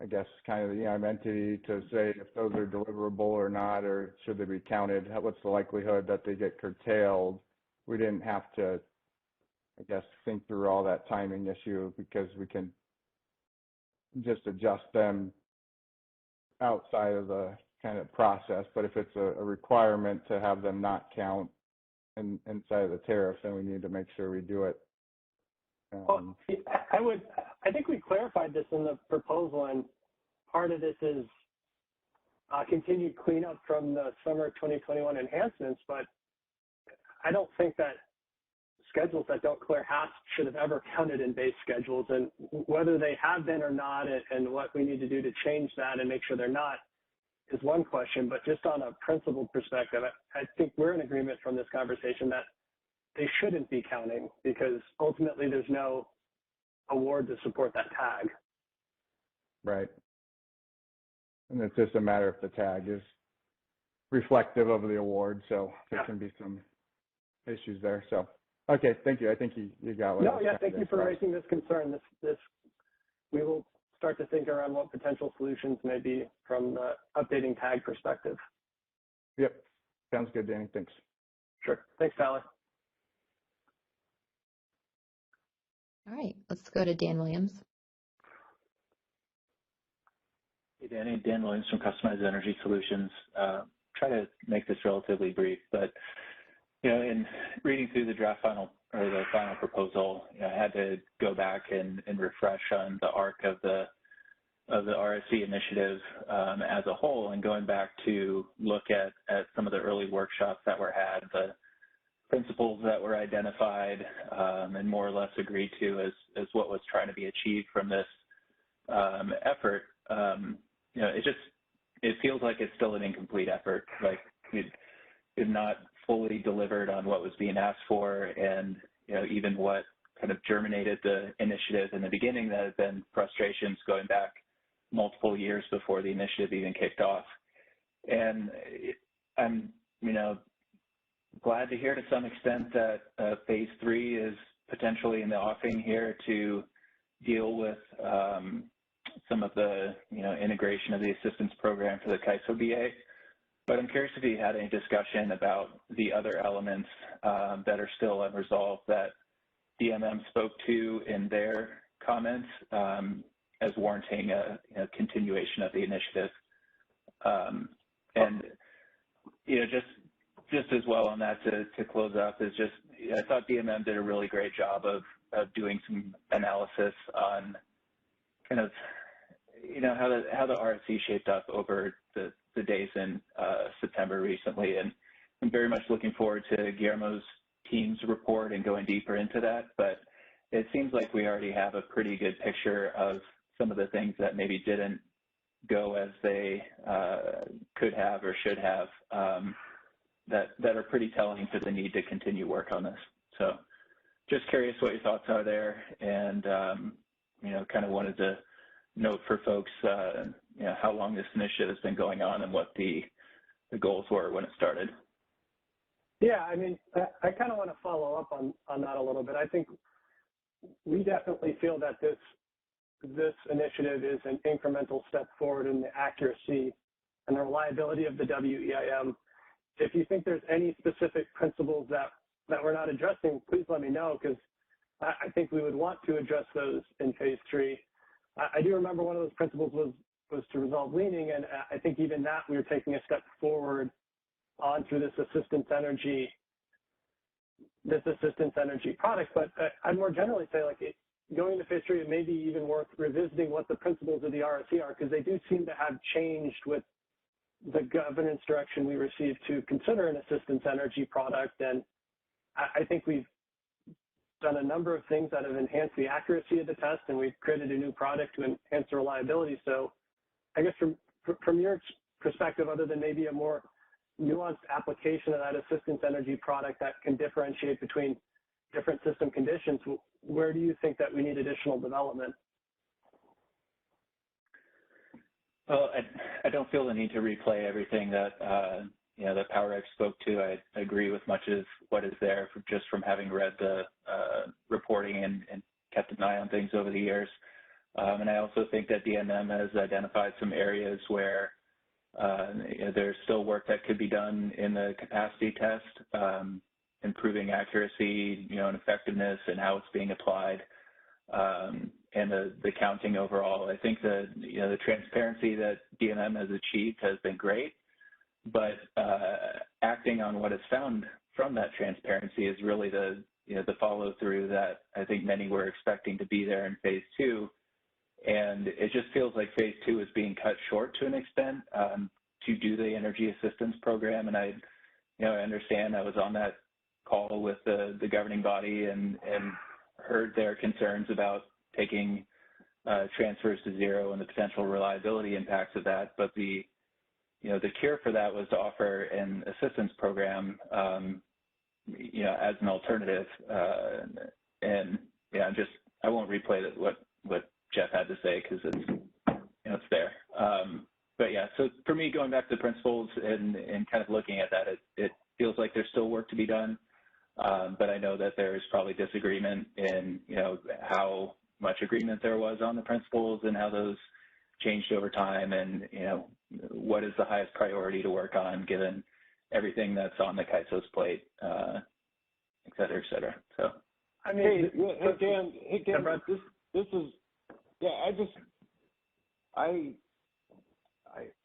I guess, kind of the EIM entity to say if those are deliverable or not, or should they be counted, what's the likelihood that they get curtailed. We didn't have to, I guess, think through all that timing issue because we can just adjust them outside of the kind of process. But if it's a requirement to have them not count inside of the tariff, then we need to make sure we do it. Well, I think we clarified this in the proposal, and part of this is continued cleanup from the summer 2021 enhancements, but I don't think that schedules that don't clear HASP should have ever counted in base schedules, and whether they have been or not and what we need to do to change that and make sure they're not is one question. But just on a principled perspective, I think we're in agreement from this conversation that they shouldn't be counting because ultimately there's no award to support that tag. Right. And it's just a matter if the tag is reflective of the award, so there can be some issues there. So, okay, thank you. I think you got what. No, yeah, thank you for raising this concern. This we will start to think around what potential solutions may be from the updating tag perspective. Yep, sounds good, Danny. Thanks. Sure. Thanks, Tyler. All right, let's go to Dan Williams. Hey, Danny. Dan Williams from Customized Energy Solutions. Try to make this relatively brief, but in reading through the final proposal, I had to go back and refresh on the arc of the RSE initiative as a whole, and going back to look at some of the early workshops that were had, the principles that were identified and more or less agreed to as what was trying to be achieved from this effort. It feels like it's still an incomplete effort. Like it did not fully delivered on what was being asked for, and even what kind of germinated the initiative in the beginning, that had been frustrations going back multiple years before the initiative even kicked off. And I'm glad to hear to some extent that phase 3 is potentially in the offing here to deal with some of the integration of the assistance program for the CAISO BA. But I'm curious if you had any discussion about the other elements that are still unresolved that DMM spoke to in their comments as warranting a continuation of the initiative. And just as well on that to close up is just, I thought DMM did a really great job of doing some analysis on kind of how the RSC shaped up over the days in September recently, and I'm very much looking forward to Guillermo's team's report and going deeper into that. But it seems like we already have a pretty good picture of some of the things that maybe didn't go as they could have or should have, that are pretty telling to the need to continue work on this. So just curious what your thoughts are there, and kind of wanted to note for folks how long this initiative has been going on and what the goals were when it started. Yeah, I mean, I kind of want to follow up on that a little bit. I think we definitely feel that this initiative is an incremental step forward in the accuracy and the reliability of the WEIM. If you think there's any specific principles that we're not addressing, please let me know, because I think we would want to address those in phase 3. I do remember one of those principles was to resolve leaning, and I think even that we were taking a step forward on through this assistance energy product. But I'd more generally say, going into phase 3, it may be even worth revisiting what the principles of the RSE are, because they do seem to have changed with the governance direction we received to consider an assistance energy product. And I think we've done a number of things that have enhanced the accuracy of the test, and we've created a new product to enhance the reliability. So I guess from your perspective, other than maybe a more nuanced application of that assistance energy product that can differentiate between different system conditions, where do you think that we need additional development? Well, I don't feel the need to replay everything that that PowerX spoke to. I agree with much of what is there just from having read the reporting and kept an eye on things over the years. And I also think that DMM has identified some areas where there's still work that could be done in the capacity test, improving accuracy, and effectiveness and how it's being applied, and the counting overall. I think the transparency that DMM has achieved has been great, but acting on what is found from that transparency is really the follow through that I think many were expecting to be there in phase 2. And it just feels like phase 2 is being cut short to an extent to do the energy assistance program. And I understand I was on that call with the governing body and heard their concerns about taking transfers to zero and the potential reliability impacts of that. But the cure for that was to offer an assistance program, as an alternative. I won't replay what Jeff had to say because it's there. But yeah, so for me, going back to the principles and kind of looking at that, it feels like there's still work to be done. But I know that there's probably disagreement in, how much agreement there was on the principles and how those changed over time, and, what is the highest priority to work on given everything that's on the CAISO's plate, et cetera, et cetera. So, I mean, hey Dan, this is,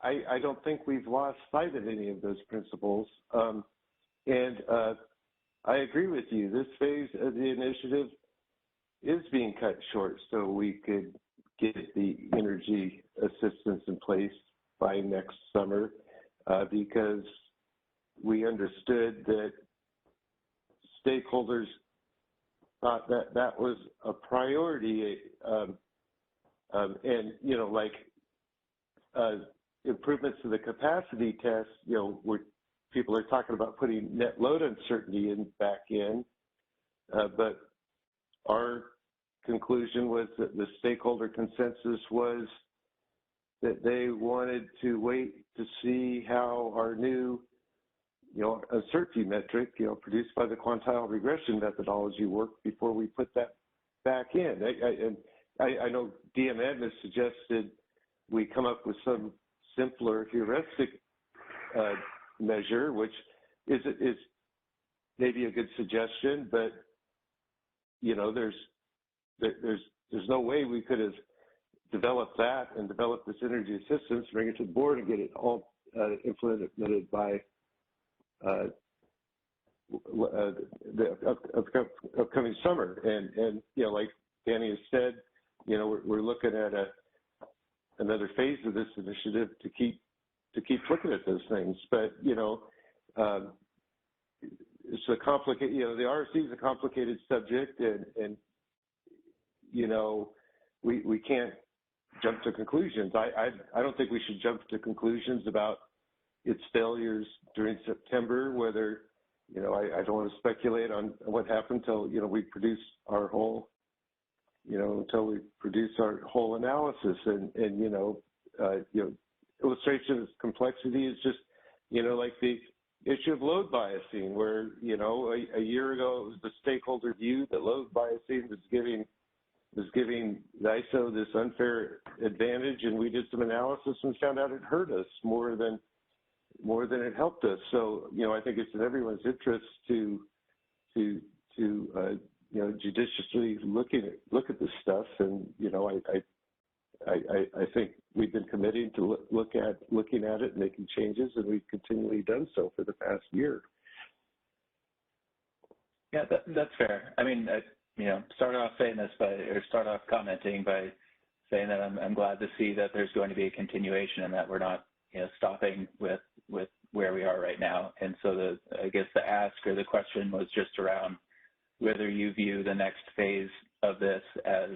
I don't think we've lost sight of any of those principles. And I agree with you. This phase of the initiative is being cut short so we could get the energy assistance in place by next summer, because we understood that stakeholders thought that that was a priority, and improvements to the capacity test, where people are talking about putting net load uncertainty back in, but our conclusion was that the stakeholder consensus was that they wanted to wait to see how our new, uncertainty metric, produced by the quantile regression methodology worked before we put that back in. I know DMM has suggested we come up with some simpler heuristic measure, which is maybe a good suggestion, but there's no way we could have developed that and developed this energy assistance, bring it to the board, and get it all implemented by the upcoming summer. And like Danny has said, we're looking at another phase of this initiative to keep looking at those things. But it's a complicated. The RSC is a complicated subject, and we can't jump to conclusions. I don't think we should jump to conclusions about its failures during September. Whether I don't want to speculate on what happened until we produce our whole. Until we produce our whole analysis, and illustration of complexity is just, like the issue of load biasing, where, a year ago it was the stakeholder view that load biasing was giving the ISO this unfair advantage, and we did some analysis and found out it hurt us more than it helped us. So, I think it's in everyone's interest to judiciously look at this stuff, and I think we've been committing to looking at it and making changes, and we've continually done so for the past year. Yeah, that's fair. I mean, start off commenting by saying that I'm glad to see that there's going to be a continuation and that we're not stopping with where we are right now. And so I guess the ask or the question was just around whether you view the next phase of this as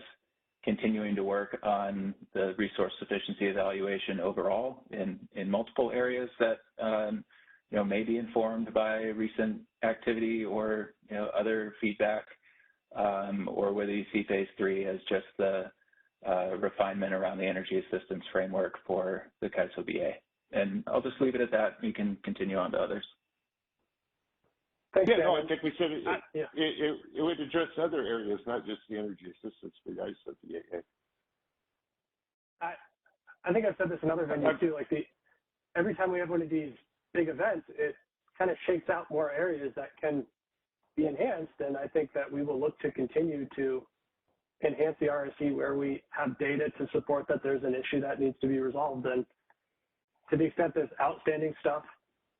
continuing to work on the resource sufficiency evaluation overall in multiple areas that may be informed by recent activity or other feedback, or whether you see phase 3 as just the refinement around the energy assistance framework for the CAISO BA. And I'll just leave it at that. You can continue on to others. Thanks, yeah, no, I think we said yeah. it would address other areas, not just the energy assistance for the ISO BA. I think I've said this in other venues too. Like every time we have one of these big events, it kind of shakes out more areas that can be enhanced. And I think that we will look to continue to enhance the RSE where we have data to support that there's an issue that needs to be resolved. And to the extent there's outstanding stuff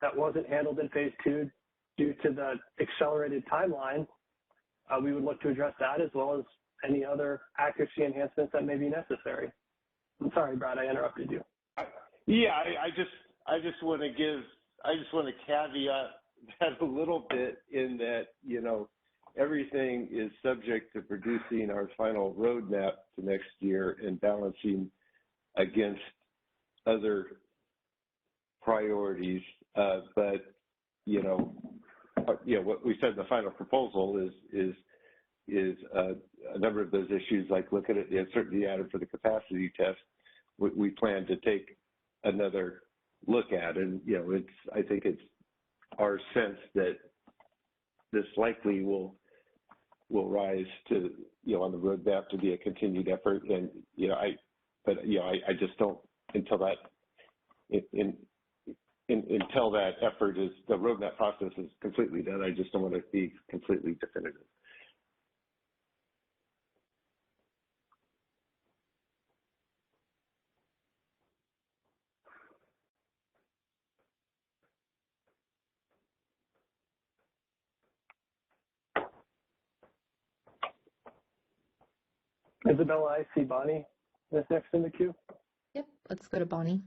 that wasn't handled in phase 2 due to the accelerated timeline, we would look to address that as well as any other accuracy enhancements that may be necessary. I'm sorry, Brad, I interrupted you. Yeah, I just want to caveat that a little bit in that, you know, everything is subject to producing our final roadmap to next year and balancing against other priorities. But, you know, what we said in the final proposal is a number of those issues, like looking at the uncertainty added for the capacity test, we plan to take another look at. And, you know, I think it's our sense that this likely will rise to, you know, on the roadmap to be a continued effort. And, you know, I just don't, until that, until that effort is, the roadmap process is completely done, I just don't want to be completely definitive. Isabella, I see Bonnie is next in the queue. Yep, let's go to Bonnie.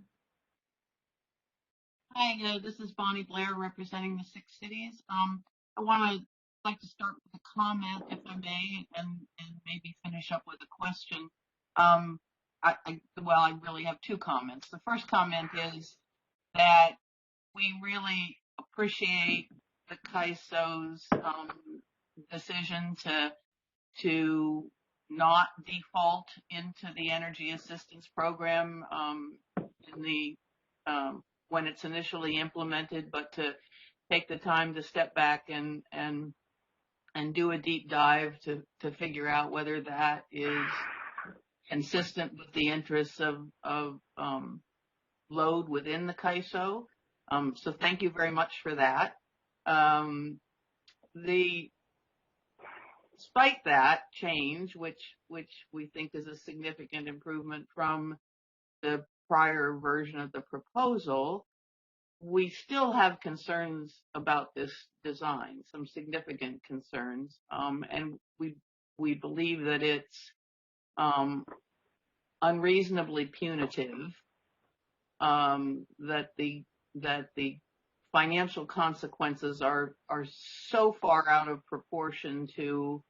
Hi, this is Bonnie Blair representing the 6 cities. I like to start with a comment, if I may, and maybe finish up with a question. I really have 2 comments. The first comment is that we really appreciate the CAISO's decision to not default into the energy assistance program in the when it's initially implemented, but to take the time to step back and do a deep dive to figure out whether that is consistent with the interests of load within the CAISO. So thank you very much for that. Despite that change, which we think is a significant improvement from the prior version of the proposal, we still have concerns about this design, some significant concerns, and we believe that it's unreasonably punitive, that the financial consequences are so far out of proportion to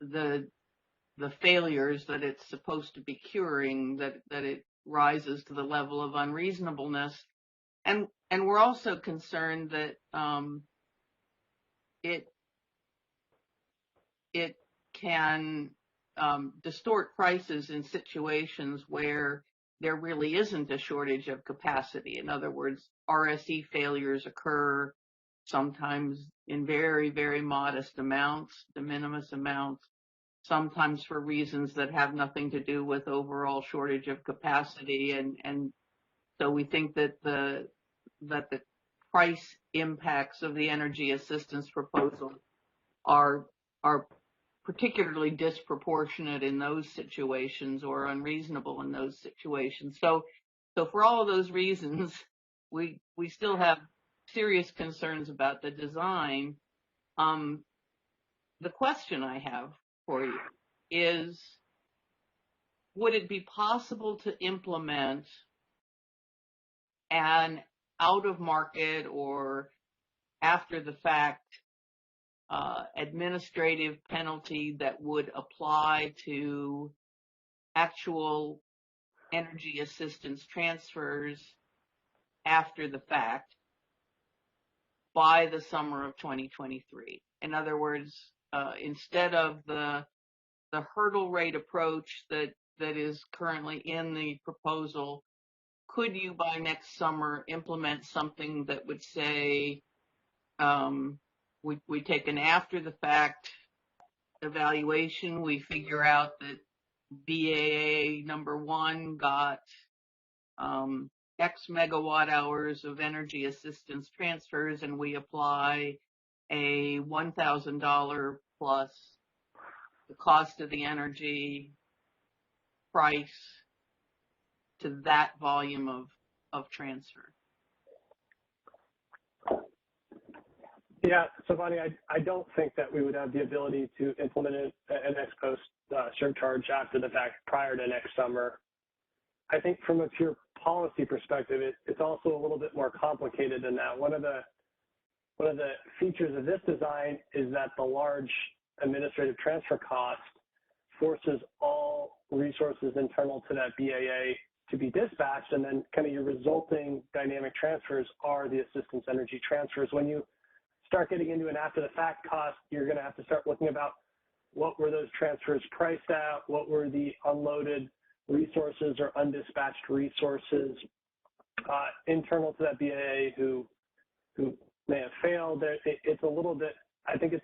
the failures that it's supposed to be curing, that it rises to the level of unreasonableness. And we're also concerned that it can distort prices in situations where there really isn't a shortage of capacity. In other words, RSE failures occur sometimes in very, very modest amounts, de minimis amounts, sometimes for reasons that have nothing to do with overall shortage of capacity. And so we think that the price impacts of the energy assistance proposal are particularly disproportionate in those situations or unreasonable in those situations. So for all of those reasons, we still have serious concerns about the design. The question I have for you is, would it be possible to implement an out-of-market or after-the-fact administrative penalty that would apply to actual energy assistance transfers after the fact by the summer of 2023? In other words, instead of the hurdle rate approach that is currently in the proposal, could you by next summer implement something that would say we take an after the fact evaluation, we figure out that BAA number 1 got X megawatt hours of energy assistance transfers, and we apply a $1,000 plus the cost of the energy price to that volume of transfer. Yeah, so Bonnie, I don't think that we would have the ability to implement an ex post surcharge after the fact prior to next summer. I think from a pure policy perspective, it's also a little bit more complicated than that. One of the features of this design is that the large administrative transfer cost forces all resources internal to that BAA to be dispatched, and then kind of your resulting dynamic transfers are the assistance energy transfers. When you start getting into an after the fact cost, you're going to have to start looking about what were those transfers priced at, what were the unloaded resources or undispatched resources internal to that BAA who may have failed. It's a little bit, I think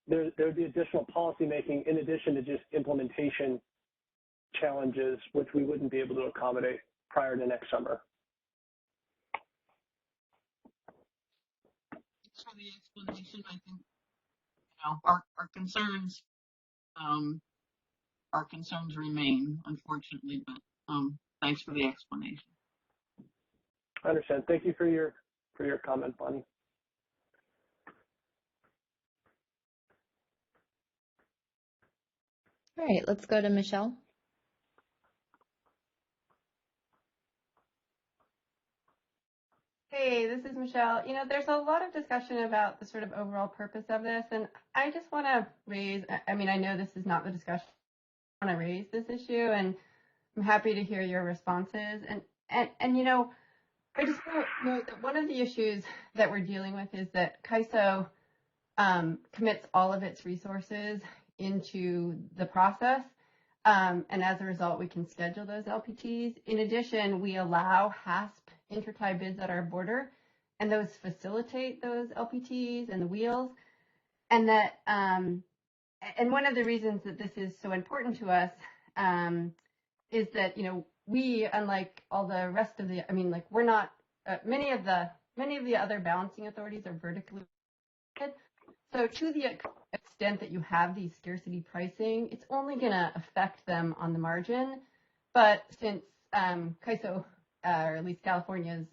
there would be additional policy making in addition to just implementation challenges, which we wouldn't be able to accommodate prior to next summer. Thanks for the explanation. I think our concerns remain, unfortunately, but thanks for the explanation. I understand. Thank you for your comment, Bonnie. All right, let's go to Michelle. Hey, this is Michelle. There's a lot of discussion about the sort of overall purpose of this, and I just want to raise, I know this is not the discussion, I want to raise this issue, and I'm happy to hear your responses. And I just want to note that one of the issues that we're dealing with is that CAISO commits all of its resources into the process, and as a result, we can schedule those LPTs. In addition, we allow HASP intertie bids at our border, and those facilitate those LPTs and the wheels. And that, and one of the reasons that this is so important to us is that we, unlike all the rest of the, we're not many of the other balancing authorities are vertically integrated. So to the extent that you have these scarcity pricing, it's only going to affect them on the margin. But since CAISO, or at least California is,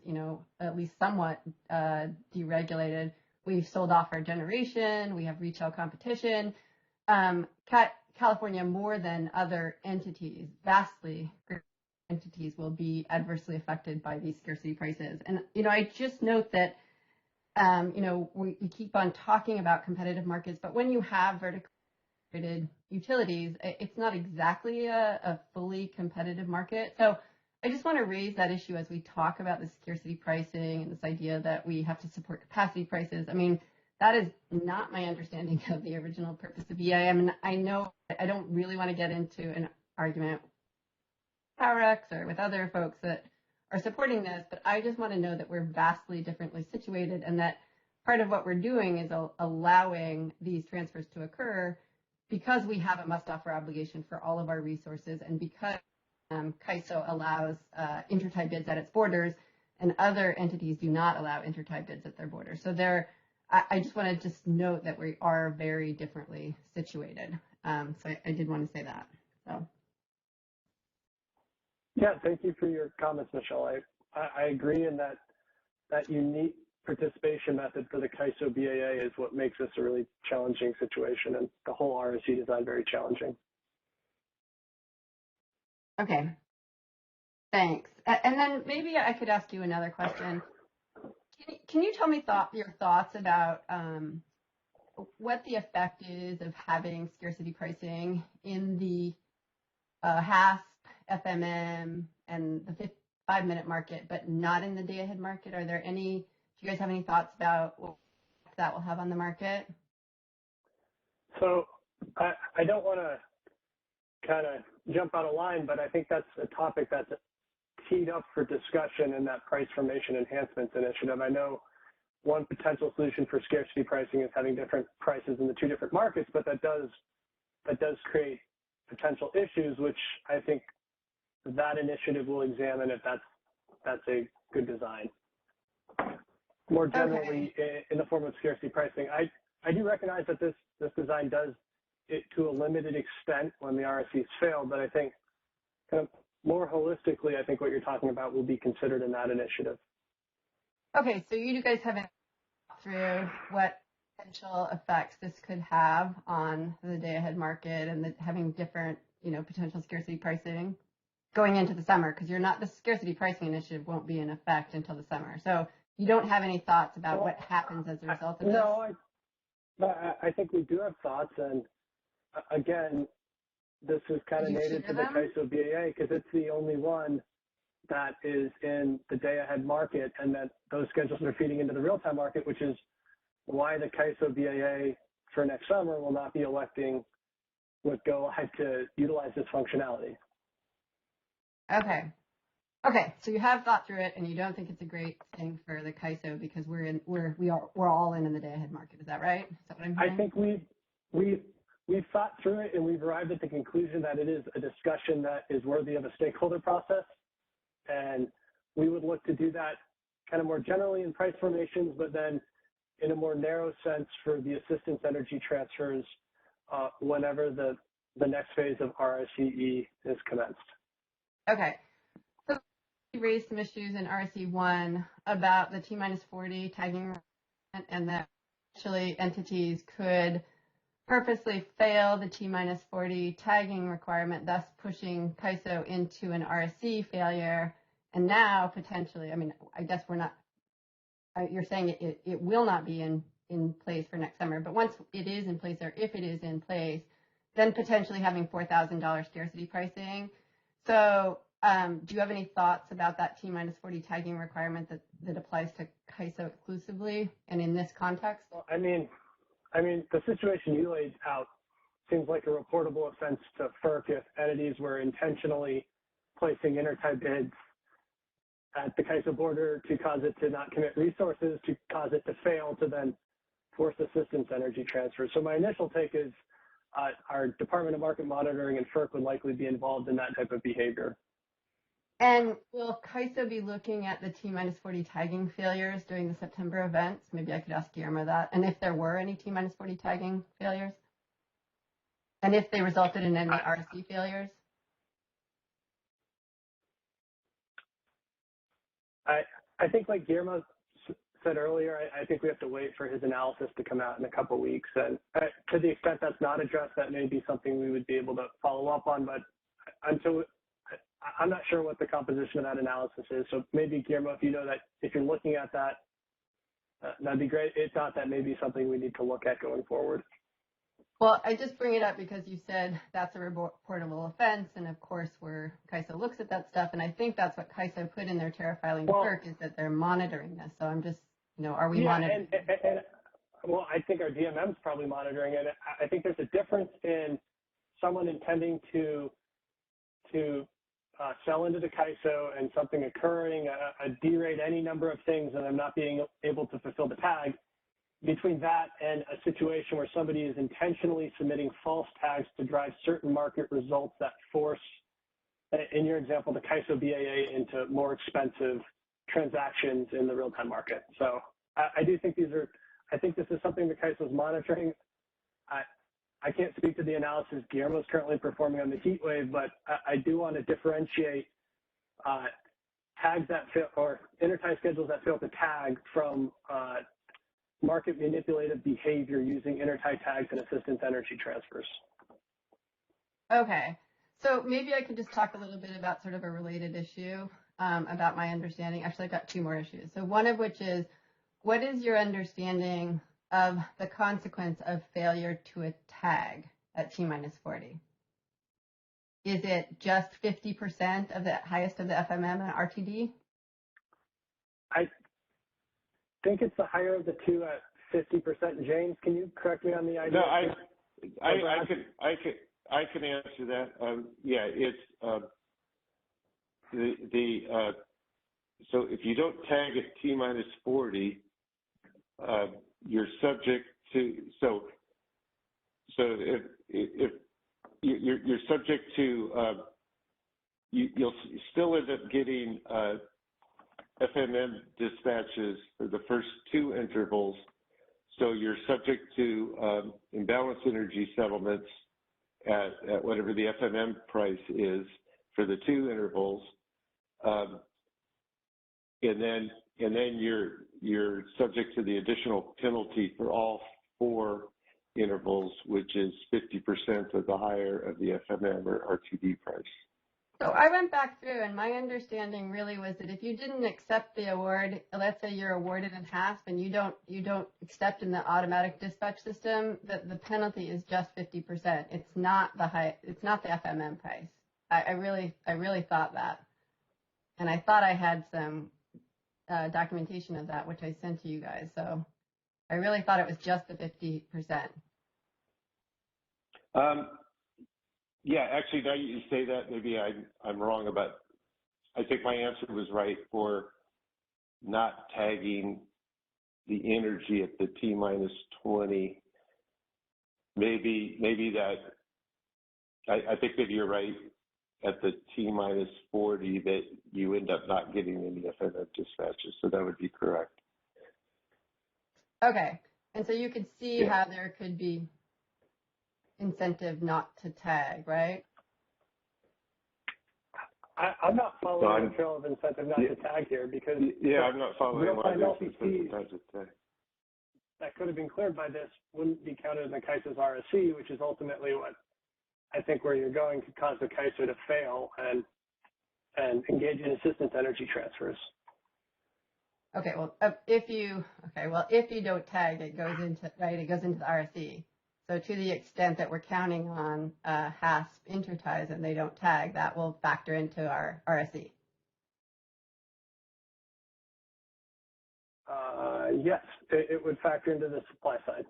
at least somewhat deregulated, we've sold off our generation, we have retail competition. California, more than other entities, vastly greater entities, will be adversely affected by these scarcity prices. And, I just note that we keep on talking about competitive markets, but when you have vertically integrated utilities, it's not exactly a fully competitive market. So I just want to raise that issue as we talk about the scarcity pricing and this idea that we have to support capacity prices. That is not my understanding of the original purpose of EIM. And I know I don't really want to get into an argument with PowerX or with other folks that are supporting this, but I just want to know that we're vastly differently situated, and that part of what we're doing is allowing these transfers to occur because we have a must-offer obligation for all of our resources, and because CAISO allows intertie bids at its borders, and other entities do not allow intertie bids at their borders. So I just want to just note that we are very differently situated. So I did want to say that. So. Yeah, thank you for your comments, Michelle. I agree in that unique participation method for the CAISO BAA is what makes this a really challenging situation, and the whole RSC design very challenging. Okay, thanks. And then maybe I could ask you another question. Can you tell me your thoughts about what the effect is of having scarcity pricing in the HASP, FMM, and the 5-minute market, but not in the day-ahead market? Do you guys have any thoughts about what that will have on the market? So I don't want to kind of jump out of line, but I think that's a topic that's teed up for discussion in that price formation enhancements initiative. I know one potential solution for scarcity pricing is having different prices in the two different markets, but that does create potential issues, which I think that initiative will examine if that's a good design. More generally, in the form of scarcity pricing, I do recognize that this design does it to a limited extent when the RSCs fail, but I think kind of more holistically, I think what you're talking about will be considered in that initiative. Okay, so you guys haven't thought through what potential effects this could have on the day-ahead market and having different, potential scarcity pricing going into the summer, because the scarcity pricing initiative won't be in effect until the summer. So you don't have any thoughts about what happens as a result of this? No, I think we do have thoughts, and again, this is kind of native to the CAISO BAA because it's the only one that is in the day-ahead market, and that those schedules are feeding into the real-time market, which is why the CAISO BAA for next summer will not be electing with Go Live to utilize this functionality. Okay, so you have thought through it, and you don't think it's a great thing for the CAISO because we're all in the day-ahead market. Is that right? Is that what I'm hearing? I think we've thought through it, and we've arrived at the conclusion that it is a discussion that is worthy of a stakeholder process, and we would look to do that kind of more generally in price formations, but then in a more narrow sense for the assistance energy transfers whenever the next phase of RSCE is commenced. Okay. So we raised some issues in RSC1 about the T-40 tagging, and that actually entities could purposely fail the T-40 tagging requirement, thus pushing CAISO into an RSC failure. And now potentially, I guess you're saying it will not be in place for next summer, but once it is in place, or if it is in place, then potentially having $4,000 scarcity pricing. So do you have any thoughts about that T-40 tagging requirement that applies to CAISO exclusively and in this context? Well, I mean, the situation you laid out seems like a reportable offense to FERC if entities were intentionally placing intertie bids at the CAISO border to cause it to not commit resources, to cause it to fail, to then force assistance energy transfer. So my initial take is our Department of Market Monitoring and FERC would likely be involved in that type of behavior. And will CAISO be looking at the T-40 tagging failures during the September events? Maybe I could ask Guillermo that. And if there were any T-40 tagging failures? And if they resulted in any RSC failures? I think like Guillermo said earlier, I think we have to wait for his analysis to come out in a couple of weeks. And to the extent that's not addressed, that may be something we would be able to follow up on. But I'm not sure what the composition of that analysis is. So maybe, Guillermo, if you know that, if you're looking at that, that'd be great. If not, that may be something we need to look at going forward. Well, I just bring it up because you said that's a reportable offense, and of course, where CAISO looks at that stuff, and I think that's what CAISO put in their tariff filing to FERC is that they're monitoring this. So I'm just, are we monitoring? Well, I think our DMM's probably monitoring it. I think there's a difference in someone intending to sell into the CAISO and something occurring, a derate, any number of things, and I'm not being able to fulfill the tag. Between that and a situation where somebody is intentionally submitting false tags to drive certain market results that force, in your example, the CAISO BAA into more expensive transactions in the real-time market. So I do think I think this is something the CAISO is monitoring. I can't speak to the analysis Guillermo is currently performing on the heat wave, but I do want to differentiate tags that fail or intertie schedules that fail to tag from market manipulative behavior using intertie tags and assistance energy transfers. Okay, so maybe I could just talk a little bit about sort of a related issue about my understanding. Actually, I've got two more issues. So one of which is, what is your understanding of the consequence of failure to a tag at T-40? Is it just 50% of the highest of the FMM and RTD? I think it's the higher of the two at 50%. James, can you correct me on the idea? No, I can answer that. Yeah, it's so if you don't tag at T minus 40, you're subject to if you're subject to you'll still end up getting FMM dispatches for the first two intervals. So you're subject to imbalance energy settlements at whatever the FMM price is for the two intervals, and then you're subject to the additional penalty for all four intervals, which is 50% of the higher of the FMM or RTD price. So I went back through, and my understanding really was that if you didn't accept the award, let's say you're awarded in HASP and you don't accept in the automatic dispatch system, that the penalty is just 50%. It's not the FMM price. I really thought that, and I thought I had some documentation of that, which I sent to you guys. So I really thought it was just the 50%. Yeah, actually, now you say that, maybe I'm wrong about. I think my answer was right for not tagging the energy at the T minus 20. Maybe that. I think maybe you're right at the T minus 40 that you end up not getting any FMM dispatches. So that would be correct. Okay, and so you could see how there could be incentive not to tag, right? I'm not following the trail of incentive not to tag here because I'm not following real-time LPTs that could have been cleared by this wouldn't be counted in the CAISO's RSC, which is ultimately what I think where you're going to cause the CAISO to fail and engage in assistance energy transfers. Okay, well, if you don't tag, it goes into the RSC. So to the extent that we're counting on HASP interties and they don't tag, that will factor into our RSC. Yes, it would factor into the supply side.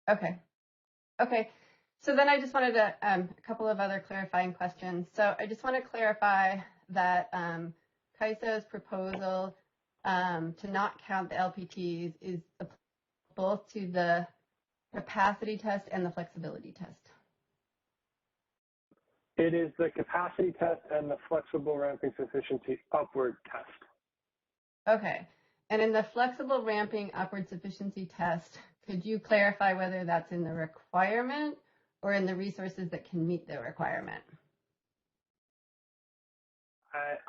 Okay. So then I just wanted to, a couple of other clarifying questions. So I just want to clarify that CAISO's proposal to not count the LPTs is both to the capacity test and the flexibility test. It is the capacity test and the flexible ramping sufficiency upward test. Okay. And in the flexible ramping upward sufficiency test, could you clarify whether that's in the requirement or in the resources that can meet the requirement?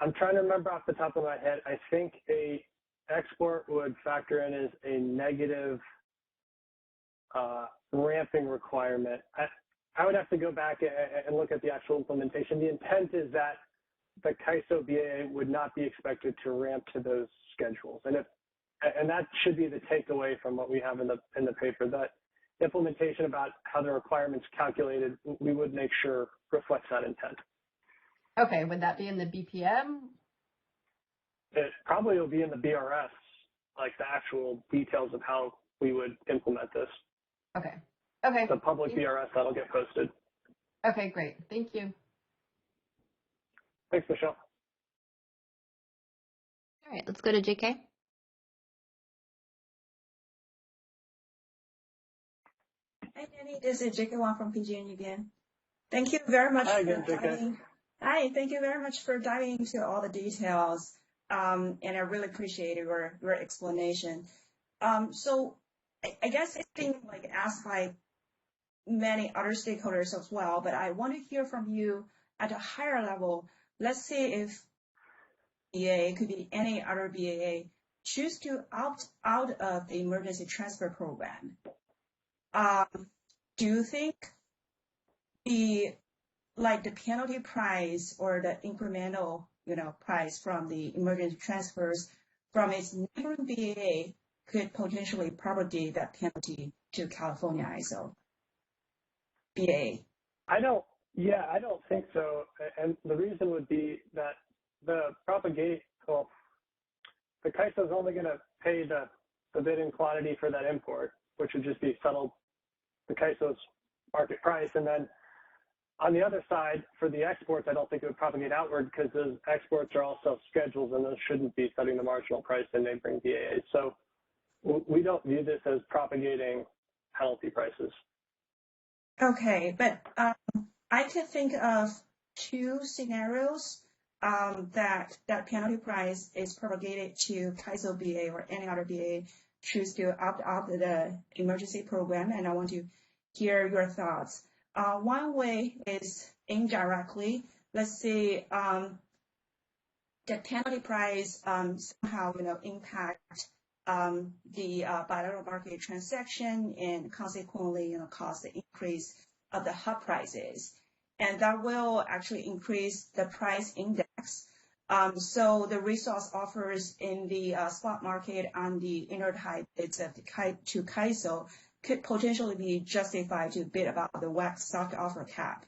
I'm trying to remember off the top of my head. I think a export would factor in as a negative ramping requirement. I would have to go back and look at the actual implementation. The intent is that the CAISO BAA would not be expected to ramp to those schedules, and that should be the takeaway from what we have in the paper. That implementation about how the requirements calculated, we would make sure reflects that intent. Okay, would that be in the BPM? It probably will be in the BRS, like the actual details of how we would implement this. Okay. The public BRS that'll get posted. Okay, great. Thank you. Thanks, Michelle. All right, let's go to JK. Hi, Danny. This is JK Wang from PG&E again. Thank you very much Hi again, JK. Hi, thank you very much for diving into all the details. And I really appreciate your explanation. So I guess it's been asked by many other stakeholders as well, but I want to hear from you at a higher level. Let's say if BAA, could be any other BAA, choose to opt out of the emergency transfer program. Do you think the penalty price or the incremental, price from the emergency transfers from its neighboring BAA could potentially propagate that penalty to California ISO BAA? I don't think so. And the reason would be that the CAISO is only going to pay the bid and quantity for that import, which would just be settled. The CAISO's market price. And then on the other side, for the exports, I don't think it would propagate outward because those exports are all self-schedules and those shouldn't be setting the marginal price in neighboring BAAs. So we don't view this as propagating penalty prices. Okay, but I can think of two scenarios that penalty price is propagated to CAISO BA or any other BA choose to opt out of the emergency program, and I want to hear your thoughts. One way is indirectly. Let's say the penalty price somehow impact the bilateral market transaction and consequently cause the increase of the hub prices, and that will actually increase the price index. So the resource offers in the spot market on the intertide bids of to CAISO could potentially be justified to bid about the WEC stock offer cap,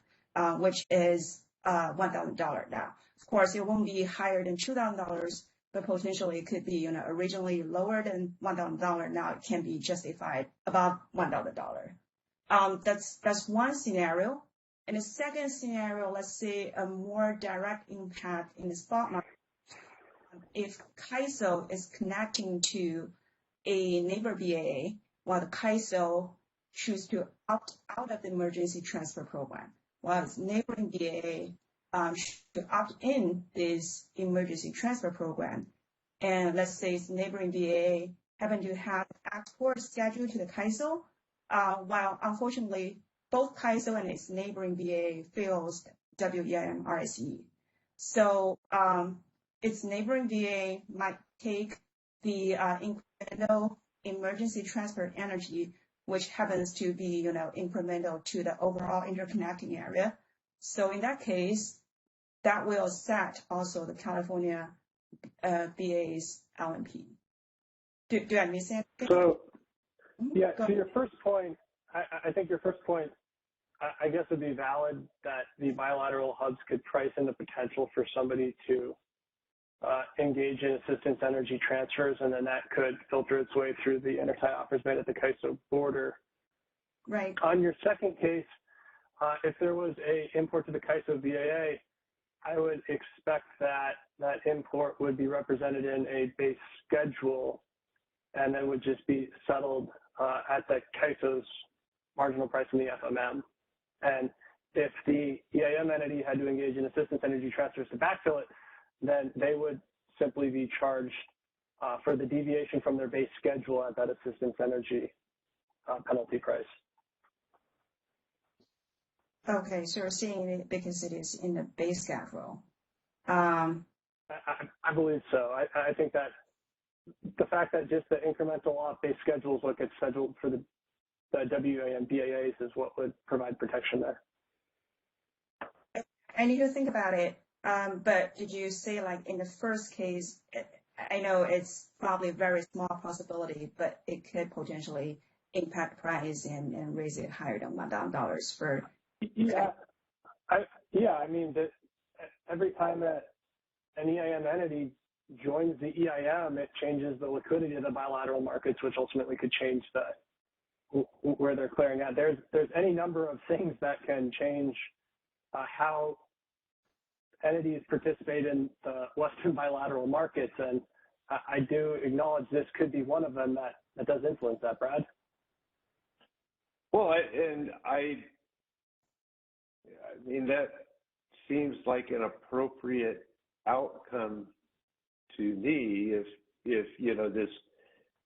which is $1,000 now. Of course, it won't be higher than $2,000, but potentially it could be originally lower than $1,000. Now it can be justified about $1,000. That's one scenario. And the second scenario, let's say a more direct impact in the spot market. If CAISO is connecting to a neighbor BAA, while the CAISO choose to opt out of the emergency transfer program, while its neighboring BAA should opt in this emergency transfer program, and let's say its neighboring BAA happen to have export scheduled to the CAISO, while unfortunately both CAISO and its neighboring BAA fails WEIM RSE. So its neighboring BAA might take the incremental emergency transfer energy, which happens to be incremental to the overall interconnecting area. So in that case, that will set also the California BA's LMP. Do I miss anything? So yeah, to your first point, I think your first point, I guess, would be valid that the bilateral hubs could price in the potential for somebody to engage in assistance energy transfers, and then that could filter its way through the intertie offers made at the CAISO border. Right. On your second case, if there was a import to the CAISO BAA, I would expect that that import would be represented in a base schedule and then would just be settled at the CAISO's marginal price in the FMM. And if the EIM entity had to engage in assistance energy transfers to backfill it, then they would simply be charged for the deviation from their base schedule at that assistance energy penalty price. Okay, so you're seeing it because it is in the base schedule. I believe so. I think that the fact that just the incremental off-base schedules look at scheduled for the WEIM BAAs is what would provide protection there. I need to think about it. But did you say, like, in the first case, I know it's probably a very small possibility, but it could potentially impact price and raise it higher than $1,000 for. Yeah. I mean, every time that an EIM entity joins the EIM, it changes the liquidity of the bilateral markets, which ultimately could change where they're clearing out. There's any number of things that can change how entities participate in the Western bilateral markets, and I do acknowledge this could be one of them that does influence that, Brad. Well, I mean, that seems like an appropriate outcome to me if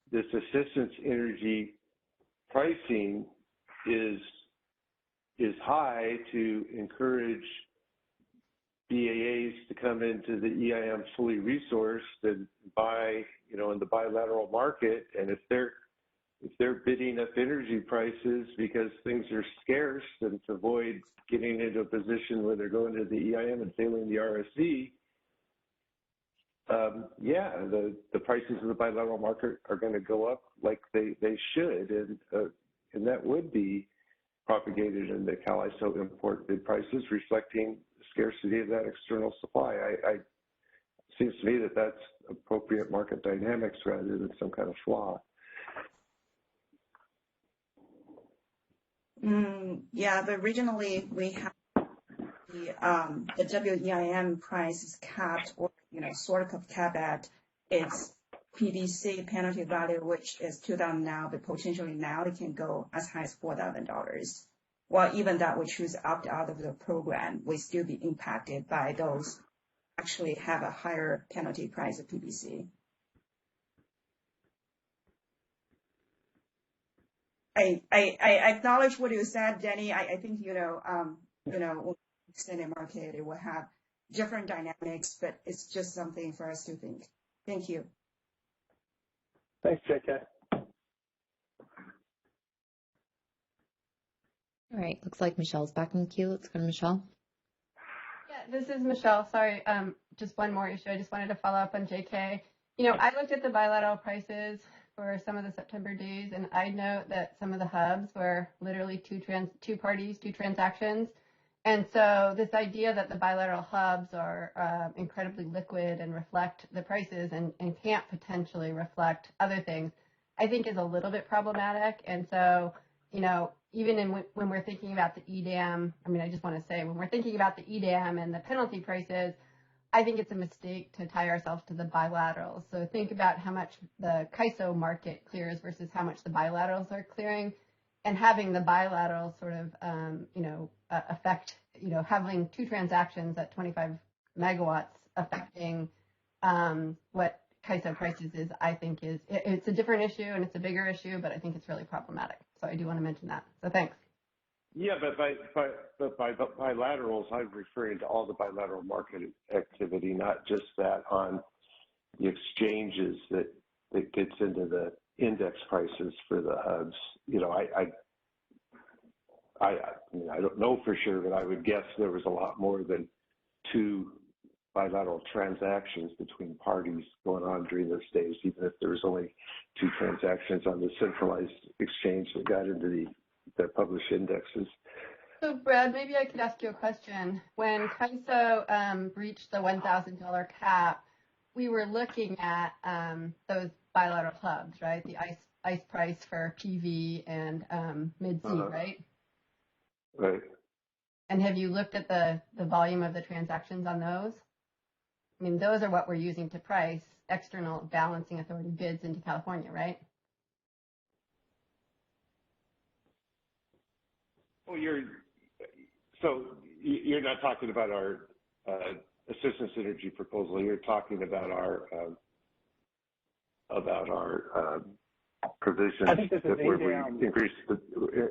this assistance energy pricing is high to encourage BAAs to come into the EIM fully resourced and buy, in the bilateral market. And if they're bidding up energy prices because things are scarce and to avoid getting into a position where they're going to the EIM and failing the RSE, the prices of the bilateral market are going to go up like they should, and that would be propagated in the CAISO import bid prices, reflecting the scarcity of that external supply. It seems to me that that's appropriate market dynamics rather than some kind of flaw. Yeah, but regionally we have the WEIM price is capped, or sort of capped at its PVC penalty value, which is $2,000 now, but potentially now it can go as high as $4,000. Well, even that we choose to opt out of the program, we still be impacted by those actually have a higher penalty price of PVC. I acknowledge what you said, Danny. I think extended market, it will have different dynamics, but it's just something for us to think. Thank you. Thanks, JK. All right, looks like Michelle's back in the queue. Let's go to Michelle. Yeah, this is Michelle. Sorry, just one more issue. I just wanted to follow up on JK. I looked at the bilateral prices for some of the September days, and I note that some of the hubs were literally two parties, two transactions. And so this idea that the bilateral hubs are incredibly liquid and reflect the prices and can't potentially reflect other things, I think is a little bit problematic. And so, even when we're thinking about the EDAM, I just want to say, when we're thinking about the EDAM and the penalty prices, I think it's a mistake to tie ourselves to the bilaterals. So think about how much the CAISO market clears versus how much the bilaterals are clearing, and having the bilaterals sort of, affect, having two transactions at 25 megawatts affecting what CAISO prices is, I think it's a different issue and it's a bigger issue, but I think it's really problematic. So I do want to mention that. So thanks. Yeah, but by bilaterals, I'm referring to all the bilateral market activity, not just that on the exchanges that gets into the index prices for the hubs. I don't know for sure, but I would guess there was a lot more than two bilateral transactions between parties going on during those days, even if there was only two transactions on the centralized exchange that got into the published indexes. So Brad, maybe I could ask you a question. When CAISO reached the $1,000 cap, we were looking at those bilateral hubs, right? The ICE price for PV and mid-C, right? Right. And have you looked at the volume of the transactions on those? Those are what we're using to price external balancing authority bids into California, right? Well, you're not talking about our assistance energy proposal. You're talking about our provisions that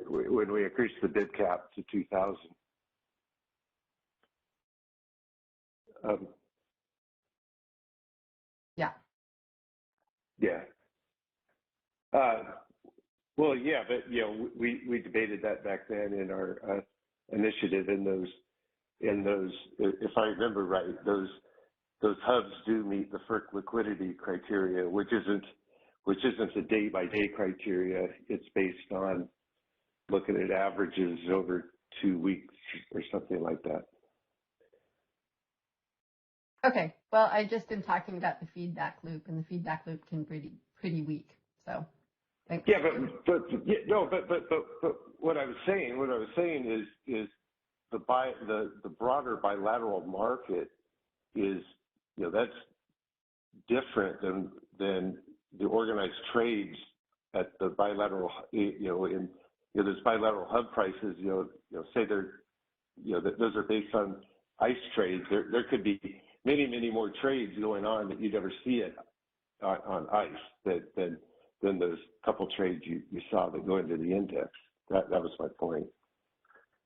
when we increased the bid cap to 2,000. Yeah. Yeah. Well, yeah, but we debated that back then in our initiative. In those, if I remember right, those hubs do meet the FERC liquidity criteria, which isn't a day-by-day criteria. It's based on looking at averages over 2 weeks or something like that. Okay. Well, I just am talking about the feedback loop, and the feedback loop can be pretty weak. So, thanks. Yeah, but what I was saying is the broader bilateral market is, that's different than the organized trades at the bilateral, in those bilateral hub prices, say those are based on ICE trades. There could be many more trades going on that you'd ever see it on ICE than those couple trades you saw that go into the index. That was my point.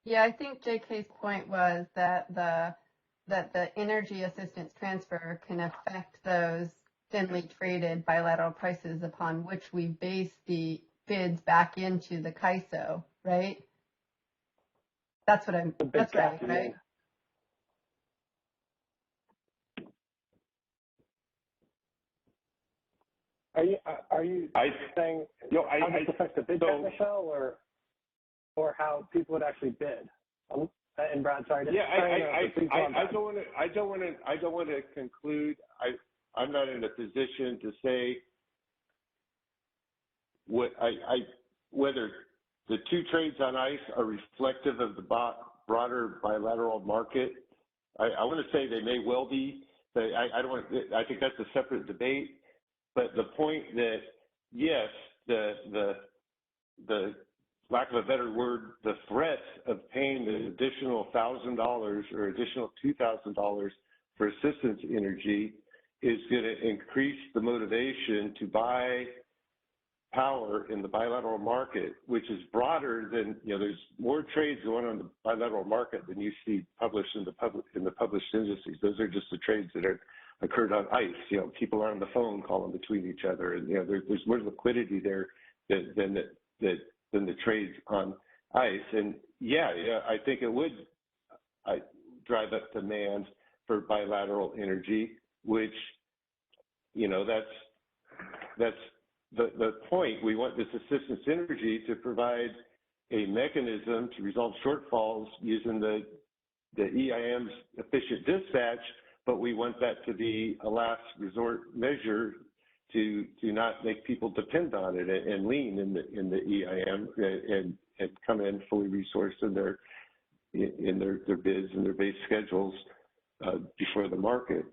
Yeah, I think JK's point was that the energy assistance transfer can affect those thinly traded bilateral prices upon which we base the bids back into the CAISO, right? That's right, right? Are you saying how this affects the bid cap, Michelle, or how people would actually bid? And Brad, sorry. I don't want to conclude. I'm not in a position to say whether the two trades on ice are reflective of the broader bilateral market. I want to say they may well be, but I think that's a separate debate. But the point that, yes, the lack of a better word, the threat of paying the additional $1,000 or additional $2,000 for assistance energy is going to increase the motivation to buy power in the bilateral market, which is broader than, there's more trades going on in the bilateral market than you see published in the published indices. Those are just the trades that are occurred on ICE. People are on the phone calling between each other, and there's more liquidity there than the trades on ICE. And I think it would drive up demand for bilateral energy, which that's the point. We want this assistance energy to provide a mechanism to resolve shortfalls using the EIM's efficient dispatch, but we want that to be a last resort measure to not make people depend on it and lean in the EIM and come in fully resourced in their bids and their base schedules before the market.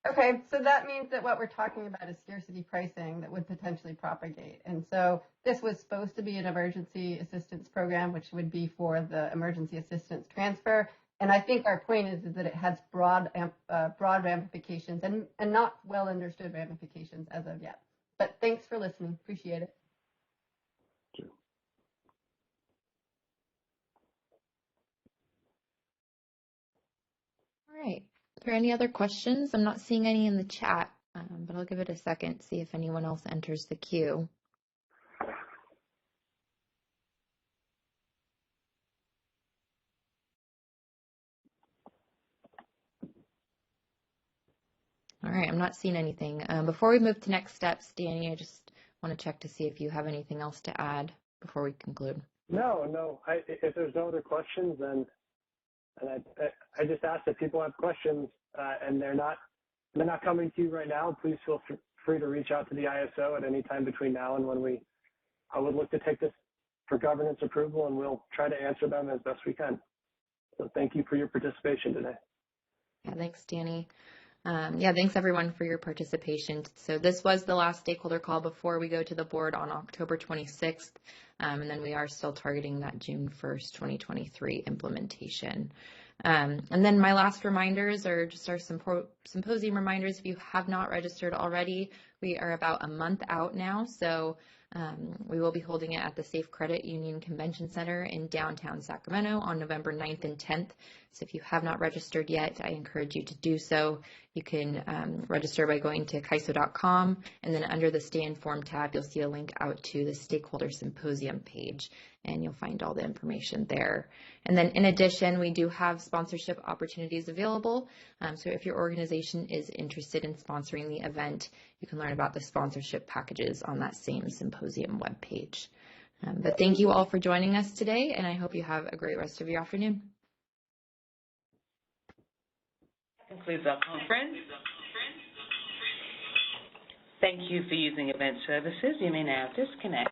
Okay, so that means that what we're talking about is scarcity pricing that would potentially propagate. And so this was supposed to be an emergency assistance program, which would be for the emergency assistance transfer. And I think our point is that it has broad ramifications and not well understood ramifications as of yet. But thanks for listening. Appreciate it. All right. Are there any other questions? I'm not seeing any in the chat, but I'll give it a second, see if anyone else enters the queue. All right, I'm not seeing anything. Before we move to next steps, Danny, I just want to check to see if you have anything else to add before we conclude. No. If there's no other questions, then I just ask that people have questions and they're not coming to you right now. Please feel free to reach out to the ISO at any time between now and when I would look to take this for governance approval, and we'll try to answer them as best we can. So thank you for your participation today. Yeah, thanks, Danny. Thanks everyone for your participation. So this was the last stakeholder call before we go to the board on October 26th. And then we are still targeting that June 1st, 2023 implementation. And then my last reminders are just our symposium reminders. If you have not registered already, we are about a month out now. So we will be holding it at the Safe Credit Union Convention Center in downtown Sacramento on November 9th and 10th. So if you have not registered yet, I encourage you to do so. You can register by going to kaiso.com, and then under the Stay Informed tab, you'll see a link out to the Stakeholder Symposium page, and you'll find all the information there. And then in addition, we do have sponsorship opportunities available. So if your organization is interested in sponsoring the event, you can learn about the sponsorship packages on that same symposium webpage. But thank you all for joining us today, and I hope you have a great rest of your afternoon. That concludes our conference. Thank you for using Event Services. You may now disconnect.